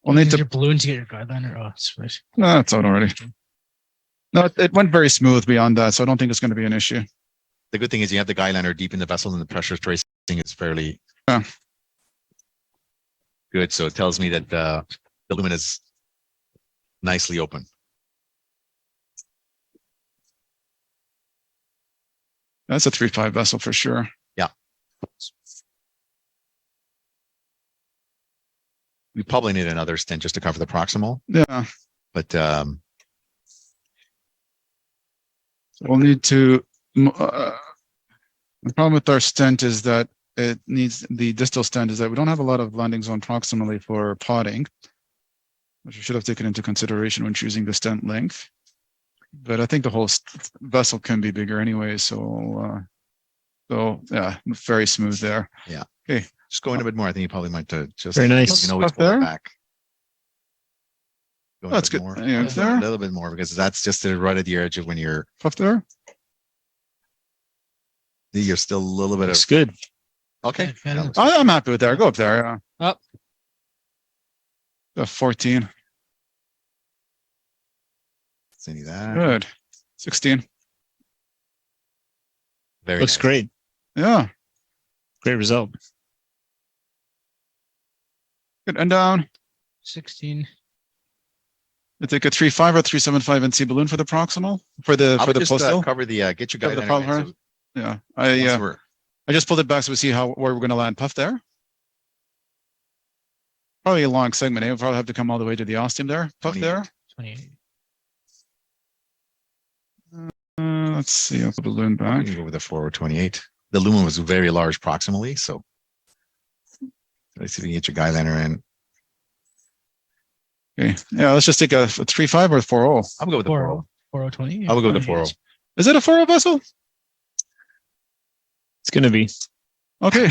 We'll need Use to. your balloon to get your guide liner. Oh, switch. No, it's out already. No, it went very smooth beyond that, so I don't think it's going to be an issue. the good thing is you have the guide liner deep in the vessel and the pressure tracing is fairly good. So it tells me that the lumen is nicely open. That's a 3.5 vessel for sure. Yeah. We probably need another stent just to cover the proximal, Yeah. but We'll need to. The problem with our stent is that the distal stent is that we don't have a lot of landing zone proximally for potting, which we should have taken into consideration when choosing the stent length. But I think the whole vessel can be bigger anyway, so yeah, very smooth there. Yeah. Okay. Just going a bit more. I think you probably might just Very nice. You can always Up pull there. it back. Go a That's bit good. more. Yeah, Just there. a little bit more because that's just right at the edge of when you're Up there. still a little bit of Looks good. okay. Yeah, That looks- I'm happy with that. Go up there. Up. 14. see that. Good. 16. Very Looks nice. great. Yeah. Great result. Good. And down. 16. I take a 3.5 or 3.75 NC balloon for the proximal for the I would just postal. cover the get your Cover guide the liner palm in, heart. so Yeah. once I just pulled it back so we see where we're going to land. Puff there. Probably a long segment. We'll probably have to come all the way to the ostium there. Puff 28. there. 28. Let's see. I'll put the balloon we're back. gonna go with the 428. The lumen was very large proximally, so let's see if we can get your guide liner in. Okay. Yeah. Let's just take a 3.5 or 4.0. I'm gonna go with the 4.0. 4. 4.020. I would go with the 4. Is it a 4.0 vessel? It's going to be. Okay.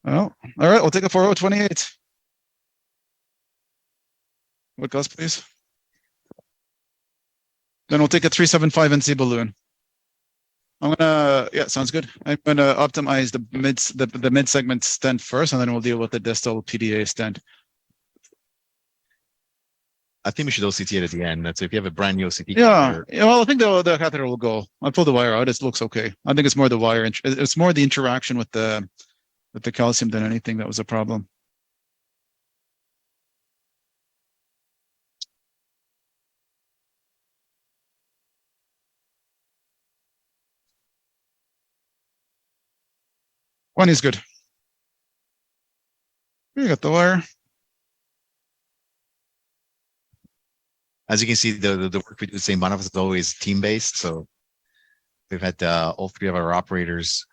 Well, all right. We'll take a 4.028. What goes, please? Then we'll take a 3.75 NC balloon. Yeah, sounds good. I'm gonna optimize the mid segment stent first, and then we'll deal with the distal PDA stent. I think we should OCT it at the end. That's if you have a brand new OCT. Yeah. catheter, Yeah. Well, I think the catheter will go. I pulled the wire out. It looks okay. I think it's more the wire. It's more the interaction with the calcium than anything that was a problem. One is good. You got the wire. As you can see, the work we do at St. Boniface is always team based. So we've had all three of our operators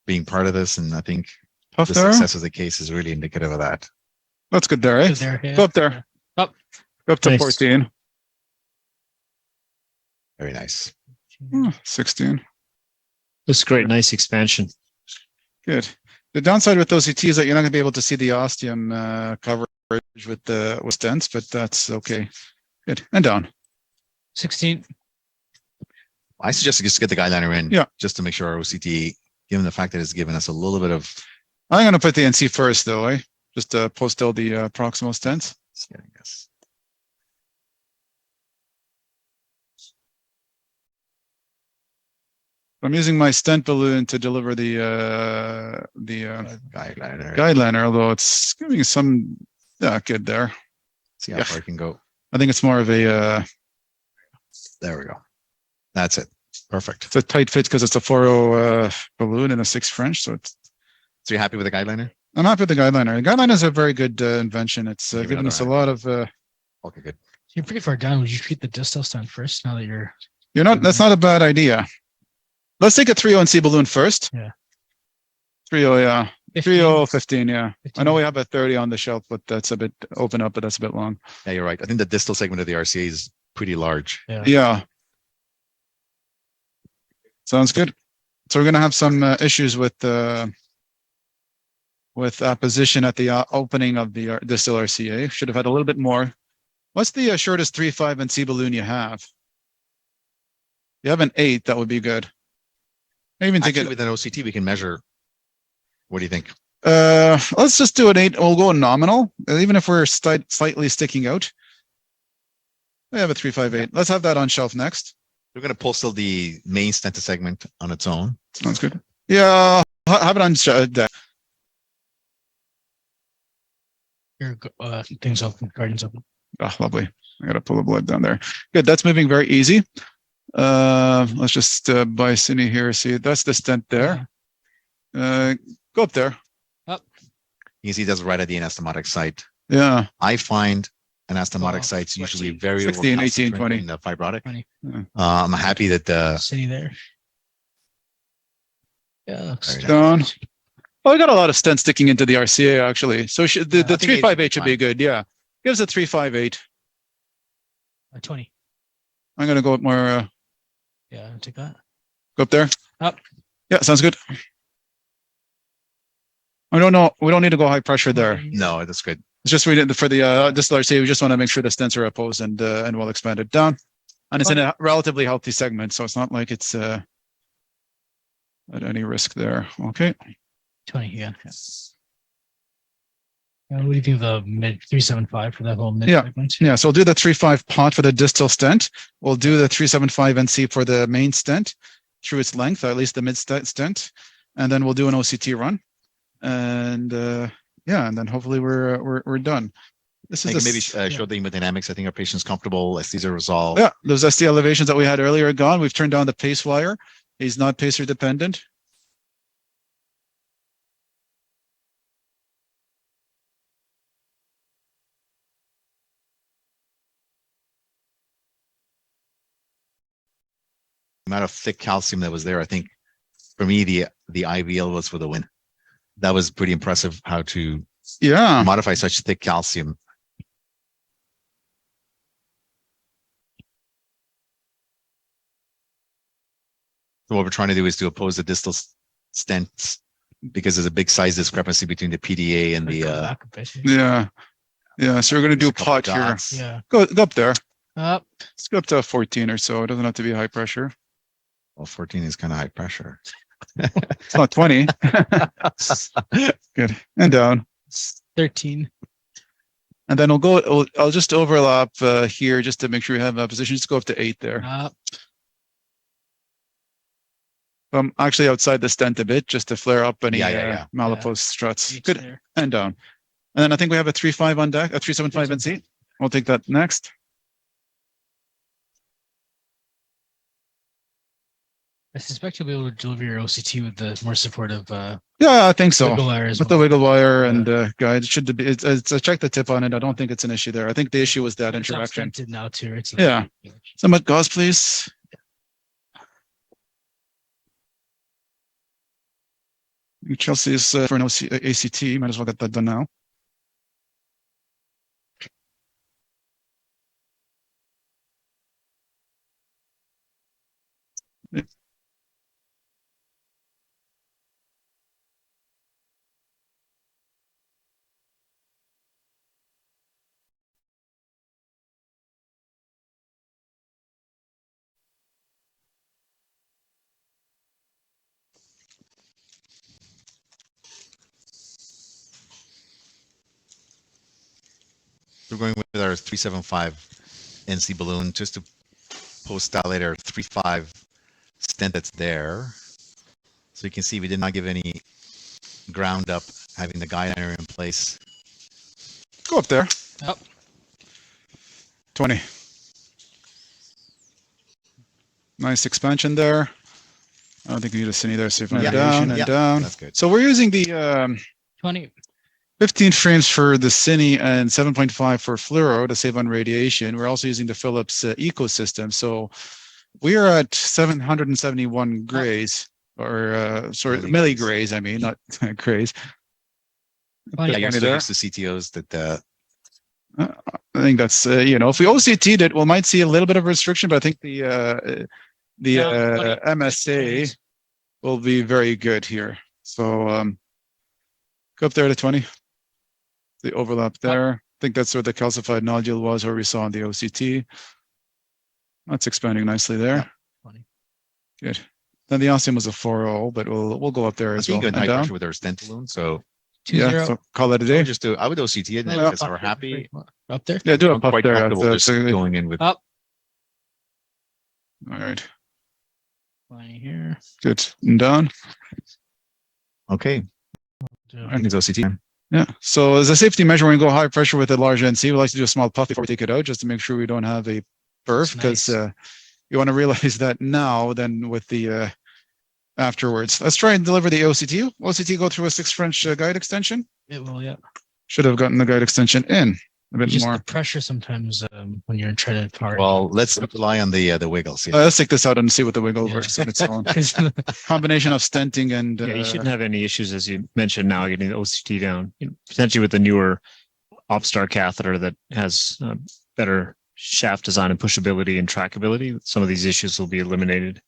being part of this, and I think Puff the there. success of the case is really indicative of that. That's good there, Good right? there, yeah. Go up there. Up. Go up to Nice. 14. Very nice. 16. Looks great. Nice expansion. Good. The downside with OCT is that you're not going to be able to see the ostium coverage with stents, but that's okay. Good. And down. 16. I suggest just get the guide liner in, Yeah. just to make sure our OCT, given the fact that it's given us a little bit of, I'm going to put the NC first, though, eh? Just to post-dill the proximal stents. I guess. I'm using my stent balloon to deliver the Guide liner. guide liner, although it's giving some, yeah, good there. See how far it can go. I think it's more of a, There we go. That's it. Perfect. it's a tight fit because it's a 4.0 balloon and a 6 French. So So you're happy with the guide liner? I'm happy with the guide liner. The guide liner is a very good invention. It's Give it given us a another lot of, Okay, good. You're pretty far down. Would you treat the distal stent first now that you're that's not a bad idea. Let's take a 3.0 NC balloon first. Yeah. 3.0, yeah. 15? 15, yeah. I know we have a 30 on the shelf, but that's a bit open up, but that's a bit long. Yeah, you're right. I think the distal segment of the RCA is pretty large. Yeah. Sounds good. So we're going to have some issues with position at the opening of the distal RCA. Should have had a little bit more. What's the shortest 3.5 NC balloon you have? You have an 8, that would be good. I even think Actually, with an OCT, we can measure. What do you think? let's just do an 8. We'll go nominal, even if we're slightly sticking out. We have a 358. Let's have that on shelf next. We're going to pull still the main stent segment on its own. Sounds good. Yeah, have it on deck. Your things open, guardians open. Oh, lovely. I gotta pull the blood down there. Good. That's moving very easy. Let's just by Cine here. See, that's the stent there. Go up there. Up. You can see that's right at the anastomotic site. Yeah. I find anastomotic Oh, sites usually 16, very 16, 18, overconcentrated 20. in the fibrotic. 20. Yeah. I'm happy that the City there. Yeah, looks Very Down. Oh, we got a lot of stents sticking into the RCA actually. So the I think 358 should be fine. good. Yeah. Gives a 358. 20. I'm gonna go up more. Yeah, I'll take that. Go up there. Up. Yeah, sounds good. I don't know. We don't need to go high pressure there. no, that's good. It's just we did for the distal RCA. We just want to make sure the stents are opposed and well expanded down, and it's in a relatively healthy segment, so it's not like it's at any risk there. Okay. 20, yeah. What do you think of the mid 375 for that whole mid Yeah. segment? Yeah, so we'll do the 3.5 pot for the distal stent. We'll do the 3.75 NC for the main stent through its length, or at least the mid stent, and then we'll do an OCT run, and yeah, and then hopefully we're done. This is Maybe show the hemodynamics. I think our patient's comfortable as these are resolved. Yeah, those ST elevations that we had earlier are gone. We've turned down the pace wire. He's not pacer dependent. Amount of thick calcium that was there, I think for me the IVL was for the win. That was pretty impressive how to Yeah. modify such thick calcium. So what we're trying to do is to oppose the distal stents because there's a big size discrepancy between the PDA and Go the back a bit. Yeah. Yeah. So we're gonna do a couple pot here. dots. Yeah. Go up there. Up. Let's go up to 14 or so. It doesn't have to be high pressure. Well, 14 is kind of high pressure. It's not 20. Good. And down. 13. And then I'll just overlap here just to make sure we have a position. Just go up to 8 there. Up. Actually outside the stent a bit just to flare up any Yeah. malapose struts. Eight Good. there. And down. And then I think we have a 3.5 on deck, a 3.75 NC. We'll take that next. I suspect you'll be able to deliver your OCT with the more supportive Yeah, I think so. wiggle wire as With well. the wiggle wire and guide, it should be. It's I checked the tip on it. I don't think it's an issue there. I think the issue was that It's not interaction. stented now too. It's Yeah. Some gauze, please. Chelsea's for an ACT. Might as well get that done now. We're going with our 375 NC balloon just to post dilate our 3.5 stent that's there. So you can see we did not give any ground up having the guide iron in place. Go up there. Up. 20. Nice expansion there. I don't think you need a cine there. So Yeah. down and Yeah. down. That's good. So we're using the 20. 15 frames for the cine and 7.5 for fluoro to save on radiation. We're also using the Philips ecosystem. So we are at 771 grays, or sorry, milligrays, I mean, not grays. Yeah, you're Twenty still there. used to CTOs that I think that's, if we OCT'd it, we might see a little bit of restriction, but I think the Yeah, 20. MSA will be very good here. So go up there to 20. The overlap there. I think that's where the calcified nodule was, where we saw in the OCT. That's expanding nicely there. 20. Good. Then the ostium was a 4.0, but we'll go up there I as think well. good And high down. pressure with our stent balloon. So 2-0. Yeah, so call that a I day. would just I would OCT it Yeah, because up we're there. happy. Up there. Yeah, do a I'm puff quite there. comfortable That's just a- going in with Up. All right. Lying here. Good. And down. Okay. I think it's OCT. Yeah. So as a safety measure, when you go high pressure with a large NC, we like to do a small puff before we take it out, just to make sure we don't have a perf, because Nice. you want to realize that now than with the afterwards. Let's try and deliver the OCT. OCT go through a 6 French guide extension. It will, yeah. Should have gotten the guide extension in a bit Just more. the pressure sometimes when you're trying to power. Well, let's rely on the wiggles. Yeah. Let's take this out and see what the wiggle Yeah. works on its own. Because Combination of stenting and Yeah, you shouldn't have any issues, as you mentioned, now getting the OCT down. Potentially with the newer Opstar catheter that has better shaft design and pushability and trackability, some of these issues will be eliminated.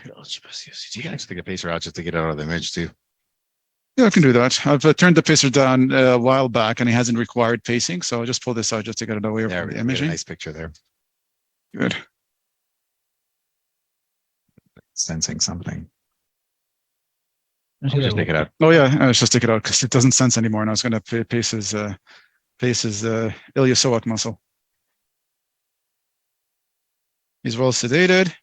You can actually take a pacer out just to get it out of the image too. yeah, I can do that. I've turned the pacer down a while back, and it hasn't required pacing, so I'll just pull this out just to get it away There, from we the get a imaging. nice picture there. Good. Sensing something. I'll Just take it out. Oh yeah, let's just take it out because it doesn't sense anymore. Now it's going to pace his iliopsoas muscle. He's well sedated.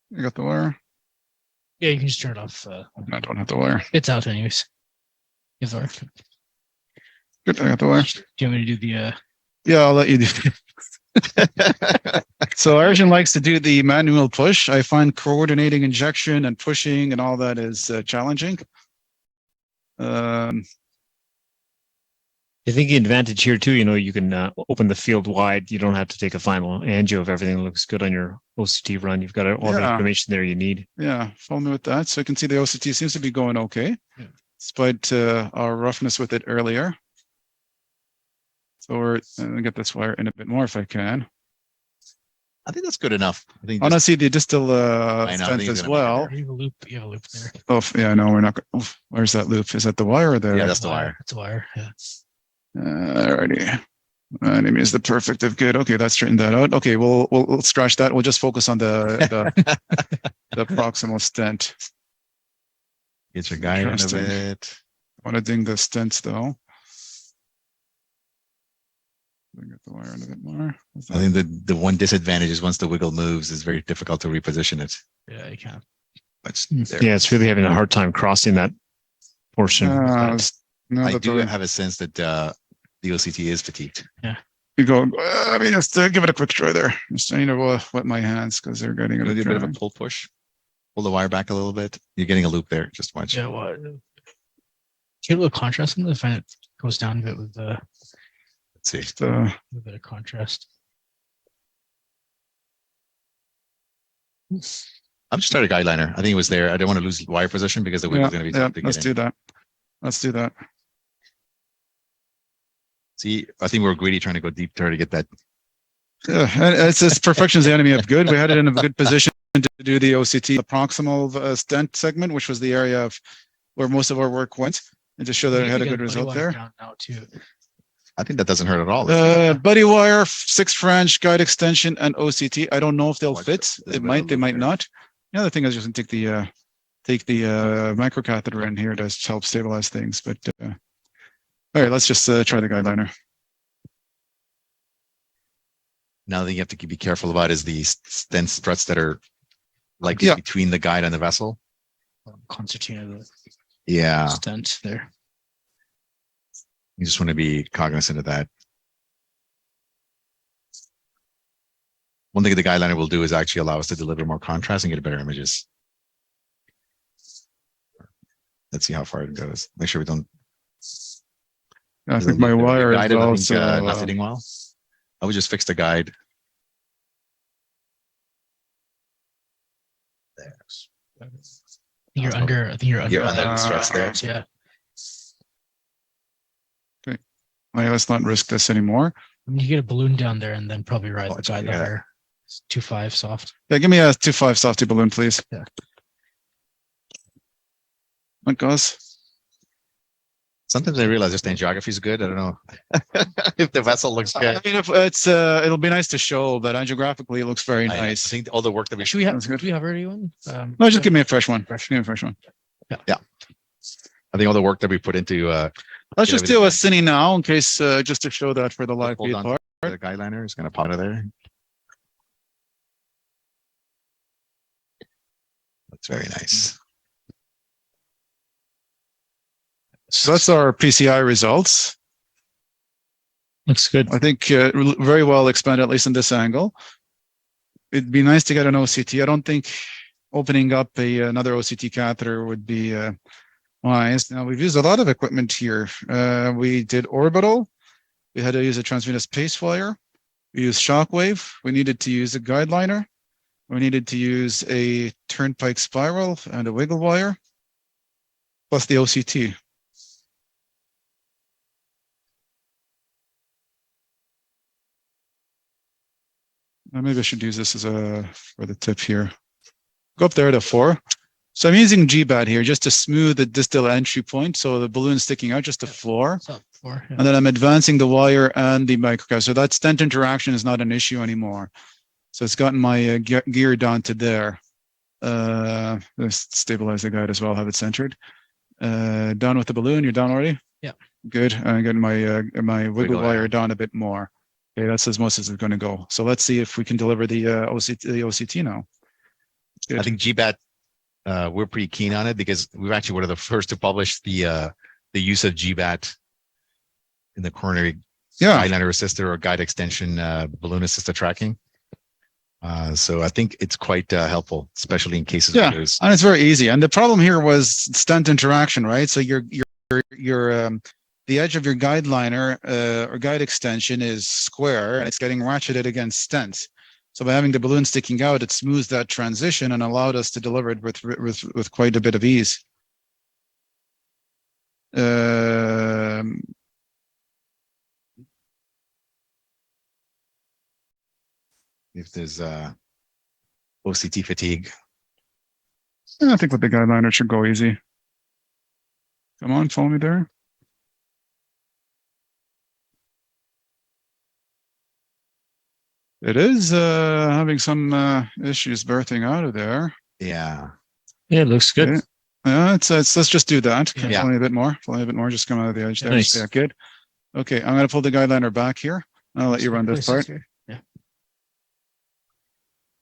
You got the wire? Yeah, you can just turn it off. I don't have the wire. It's out anyways. You have the wire. Good, I got the wire. Do you want me to do the Yeah, I'll let you do. So Arjun likes to do the manual push. I find coordinating injection and pushing and all that is challenging. I think the advantage here too, you can open the field wide. You don't have to take a final angio if everything looks good on your OCT run. You've got all the Yeah. information there you need. Yeah, follow me with that. So you can see the OCT seems to be going okay, Yeah. despite our roughness with it earlier. So we're going to get this wire in a bit more if I can. I think that's good enough. I think I want to just, see the distal I know, I stent think it's as gonna be well. better. you have a loop. You have a loop there. Oh, yeah, no, we're not. Where's that loop? Is that the wire or the? Yeah, that's the wire. It's a wire. Yeah. Alrighty. Enemy is the perfect of good. Okay, that's straightened that out. Okay, we'll scratch that. We'll just focus on the proximal stent. Get your guide in a Interesting. bit. I want to ding the stents though. Get the wire in a bit more. I think the one disadvantage is once the wiggle moves, it's very difficult to reposition it. Yeah, you can. But there. Yeah, it's really having a hard time crossing that portion. No, I that's do all right. have a sense that the OCT is fatigued. You go. I mean, just give it a quick try there. Just I need to wet my hands because they're getting A a little bit bit of a dry. pull push. Pull the wire back a little bit. You're getting a loop there. Just watch. Yeah. What? Get a little contrast in it. Find it goes down a bit with the Let's see. Just, a bit of contrast. I'm just starting a guide liner. I think it was there. I don't want to lose wire position because the wiggle's going to be tough to let's get do in. that. Let's do that. See, I think we're greedy trying to go deep there to get that. Yeah, and it's just perfection is the enemy of good. We had it in a good position to do the OCT, the proximal stent segment, which was the area of where most of our work went, and to show that it had a good result there. Down now too. I think that doesn't hurt at all. Buddy wire, 6 French, guide extension, and OCT. I don't know if they'll Watch fit. the They middle might, they loop might there. not. The other thing is just take the microcatheter in here to help stabilize things. But all right, let's just try the guide liner. Now thing you have to be careful about is the stent struts that are like Yeah. between the guide and the vessel. Concertina, the Yeah, stent there. you just want to be cognizant of that. One thing the guide liner will do is actually allow us to deliver more contrast and get better images. Let's see how far it goes. Make sure we don't. I think my wire guide is I think, also. not fitting well. I would just fix the guide. There. You're under. I think you're under. You're under the struts there. Yeah. Let's not risk this anymore. I mean, you get a balloon down there and then probably ride the Watch guide it, yeah. ladder. It's 2.5 soft. Yeah, give me a 2.5 softy balloon, please. Yeah. It goes. Sometimes I realize just angiography is good. I don't know if the vessel looks I good. mean, if it's it'll be nice to show, but angiographically it looks very I nice. think all the work that we Should we have? That's good. Do we have already one? No, just give me a fresh one. Fresh. Give me a fresh one. I think all the work that we put into Let's Yeah, just we do a did. cine now in case, just to show that for the live hold feed on part. to the guide liner is going to pop out of there. That's very nice. So that's our PCI results. Looks good. I think very well expanded, at least in this angle. It'd be nice to get an OCT. I don't think opening up another OCT catheter would be wise. Now, we've used a lot of equipment here. We did orbital. We had to use a transvenous pace wire. We used Shockwave. We needed to use a guide liner. We needed to use a turnpike spiral and a wiggle wire, plus the OCT. Maybe I should use this as for the tip here. Go up there to 4. So I'm using GBAT here just to smooth the distal entry point. So the balloon's sticking out just to 4. So 4. Yeah. And then I'm advancing the wire and the microcatheter. So that stent interaction is not an issue anymore. So it's gotten my gear down to there. Let's stabilize the guide as well, have it centered. Down with the balloon, you're down already? Yeah. Good. I'm getting my wiggle wire down a bit more. Okay, that's as much as it's going to go. So let's see if we can deliver the OCT now. Good. I think GBAT, we're pretty keen on it because we were actually one of the first to publish the use of GBAT in the coronary guide liner assisted or guide extension balloon assisted tracking. So I think it's quite helpful, especially in cases where there's and it's very easy. And the problem here was stent interaction, right? So your the edge of your guide liner or guide extension is square and it's getting ratcheted against stents. So by having the balloon sticking out, it smooths that transition and allowed us to deliver it with quite a bit of ease. if there's OCT fatigue. I think with the guide liner it should go easy. Come on, follow me there. It is having some issues birthing out of there. Yeah. Yeah, it looks good. Okay. Yeah, it's let's just do that. Yeah. Follow me a bit more. Follow me a bit more. Just come out of the edge there. Nice. Yeah, good. Okay, I'm going to pull the guide liner back here. I'll let you run this part. Yeah.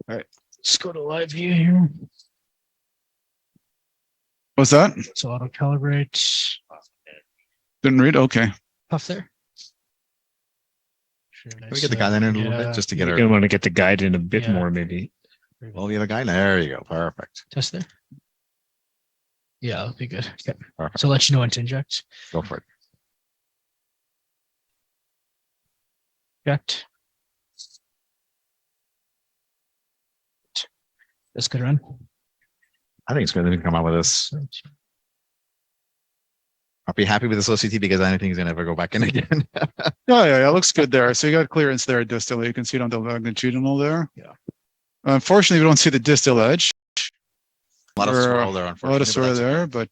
All right. Let's go to live view here. What's that? So auto calibrate. Didn't read. Okay. Puff there. Can we get the guide liner in a little bit just to get You're our? going to want to get the guide in a bit Yeah. more, maybe. Well, we have a guide liner. There you go. Perfect. Test there. Yeah, that'll be good. Okay. Perfect. So I'll let you know when to inject. Go for it. Inject. That's good run. I think it's going to come out with this. I'll be happy with this OCT because I don't think he's going to ever go back in again. Yeah, looks good there. So you got clearance there distally. You can see it on the longitudinal there. Yeah. Unfortunately, we don't see the distal edge. A lot of swirl there, A unfortunately. lot of but swirl that's okay. there, but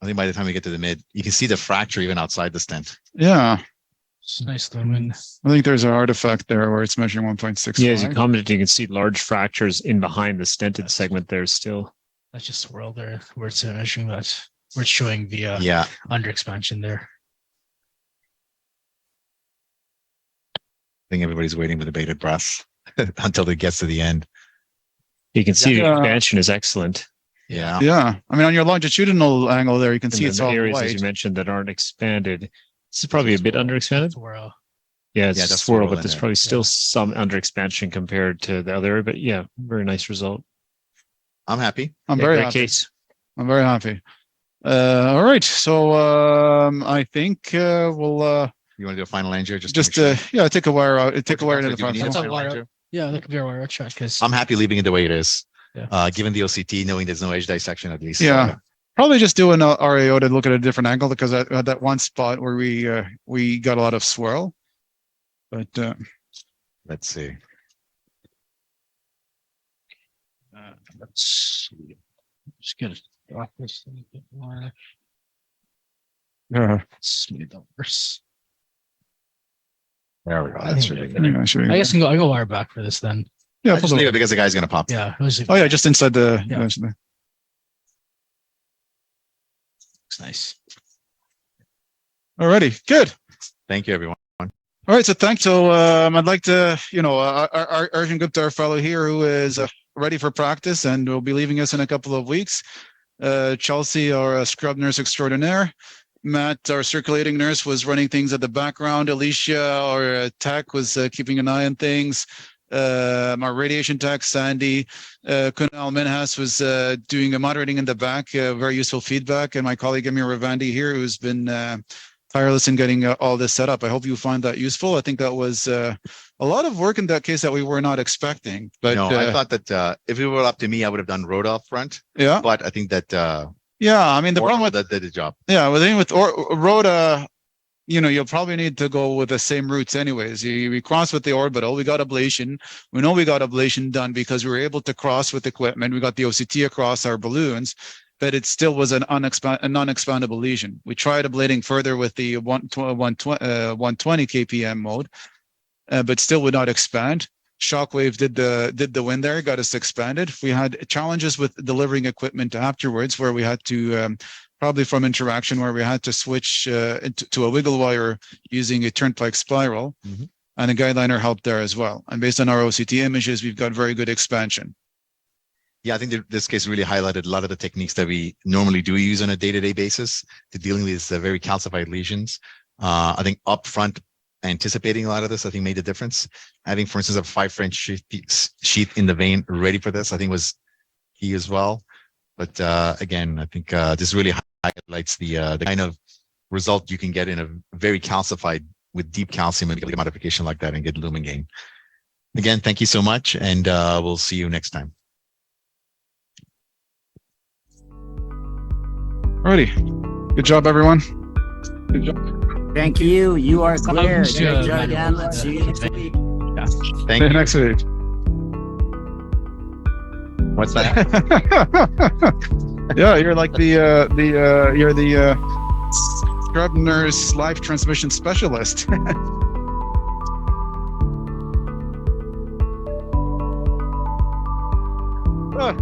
I think by the time we get to the mid, you can see the fracture even outside the stent. yeah, It's nice lumen. I think there's an artifact there where it's measuring 1.65. Yeah, as you commented, you can see large fractures in behind the stented segment there still. That's just swirl there where it's measuring that. Where it's showing the Yeah. under expansion there. I think everybody's waiting with bated breath until it gets to the end. You can see the Yeah. expansion is excellent. Yeah. Yeah, I mean on your longitudinal angle there, you can And see then it's the all areas, as white. you mentioned, that aren't expanded. This is probably a bit underexpanded. Swirl. Yeah, it's Yeah, a that's swirl, swirl but in there's there. probably still some underexpansion compared to the other area. But yeah, very nice result. I'm happy. I'm Yeah, very great happy. case. I'm very happy. All right, so I think we'll You want to do a final angio? Just take a wire out. Take a wire into the Do we front. need a That's panel. a final wire. angio? Yeah, that could be our wire check because I'm happy leaving it the way it is. Yeah. Given the OCT, knowing there's no edge dissection at least. Yeah. Probably just do an RAO to look at a different angle because I had that one spot where we got a lot of swirl. But Let's see. let's just get it off this thing a bit more. yeah, Smooth overs. There we go. I That's think really we're good. yeah, sure. I guess I can go wire back for this then. Yeah, Just leave it because the guy's going to pop. Yeah. It was, oh yeah, just inside the. Yeah. Nice. Alrighty, good. Thank you, everyone. All right, so thanks. So I'd like to, Arjun Gupta, our fellow here, who is ready for practice and will be leaving us in a couple of weeks. Chelsea, our scrub nurse extraordinaire. Matt, our circulating nurse, was running things at the background. Alicia, our tech, was keeping an eye on things. Our radiation tech, Sandy, Kunal Minhas, was doing a moderating in the back, very useful feedback. And my colleague Amir Ravandi here, who's been tireless in getting all this set up. I hope you find that useful. I think that was a lot of work in that case that we were not expecting. But No, I thought that if it were up to me, I would have done Rhoda up front. yeah, But I think that yeah. I mean, the problem with that did the job. yeah, with Rhoda, you'll probably need to go with the same routes anyways. We cross with the orbital. We got ablation. We know we got ablation done because we were able to cross with equipment. We got the OCT across our balloons, but it still was a non-expandable lesion. We tried ablating further with the 120 kpm mode, but still would not expand. Shockwave did the win there, got us expanded. We had challenges with delivering equipment afterwards, where we had to probably from interaction, where we had to switch to a wiggle wire using a turnpike spiral, and a guideliner helped there as well. And based on our OCT images, we've got very good expansion. Yeah, I think that this case really highlighted a lot of the techniques that we normally do use on a day-to-day basis to dealing with these very calcified lesions. I think upfront anticipating a lot of this, I think, made a difference. Having, for instance, a 5 French sheath in the vein ready for this, I think, was key as well. But again, I think this really highlights the kind of result you can get in a very calcified with deep calcium and modification like that and get lumen gain. Again, thank you so much, and we'll see you next time. Alrighty. Good job, everyone. Good job. Thank you. You are clear. Sounds Good good. job again. Let's see you next week. Thank See you you. next week. What's that? Yeah, you're like you're the scrub nurse live transmission specialist. Ah.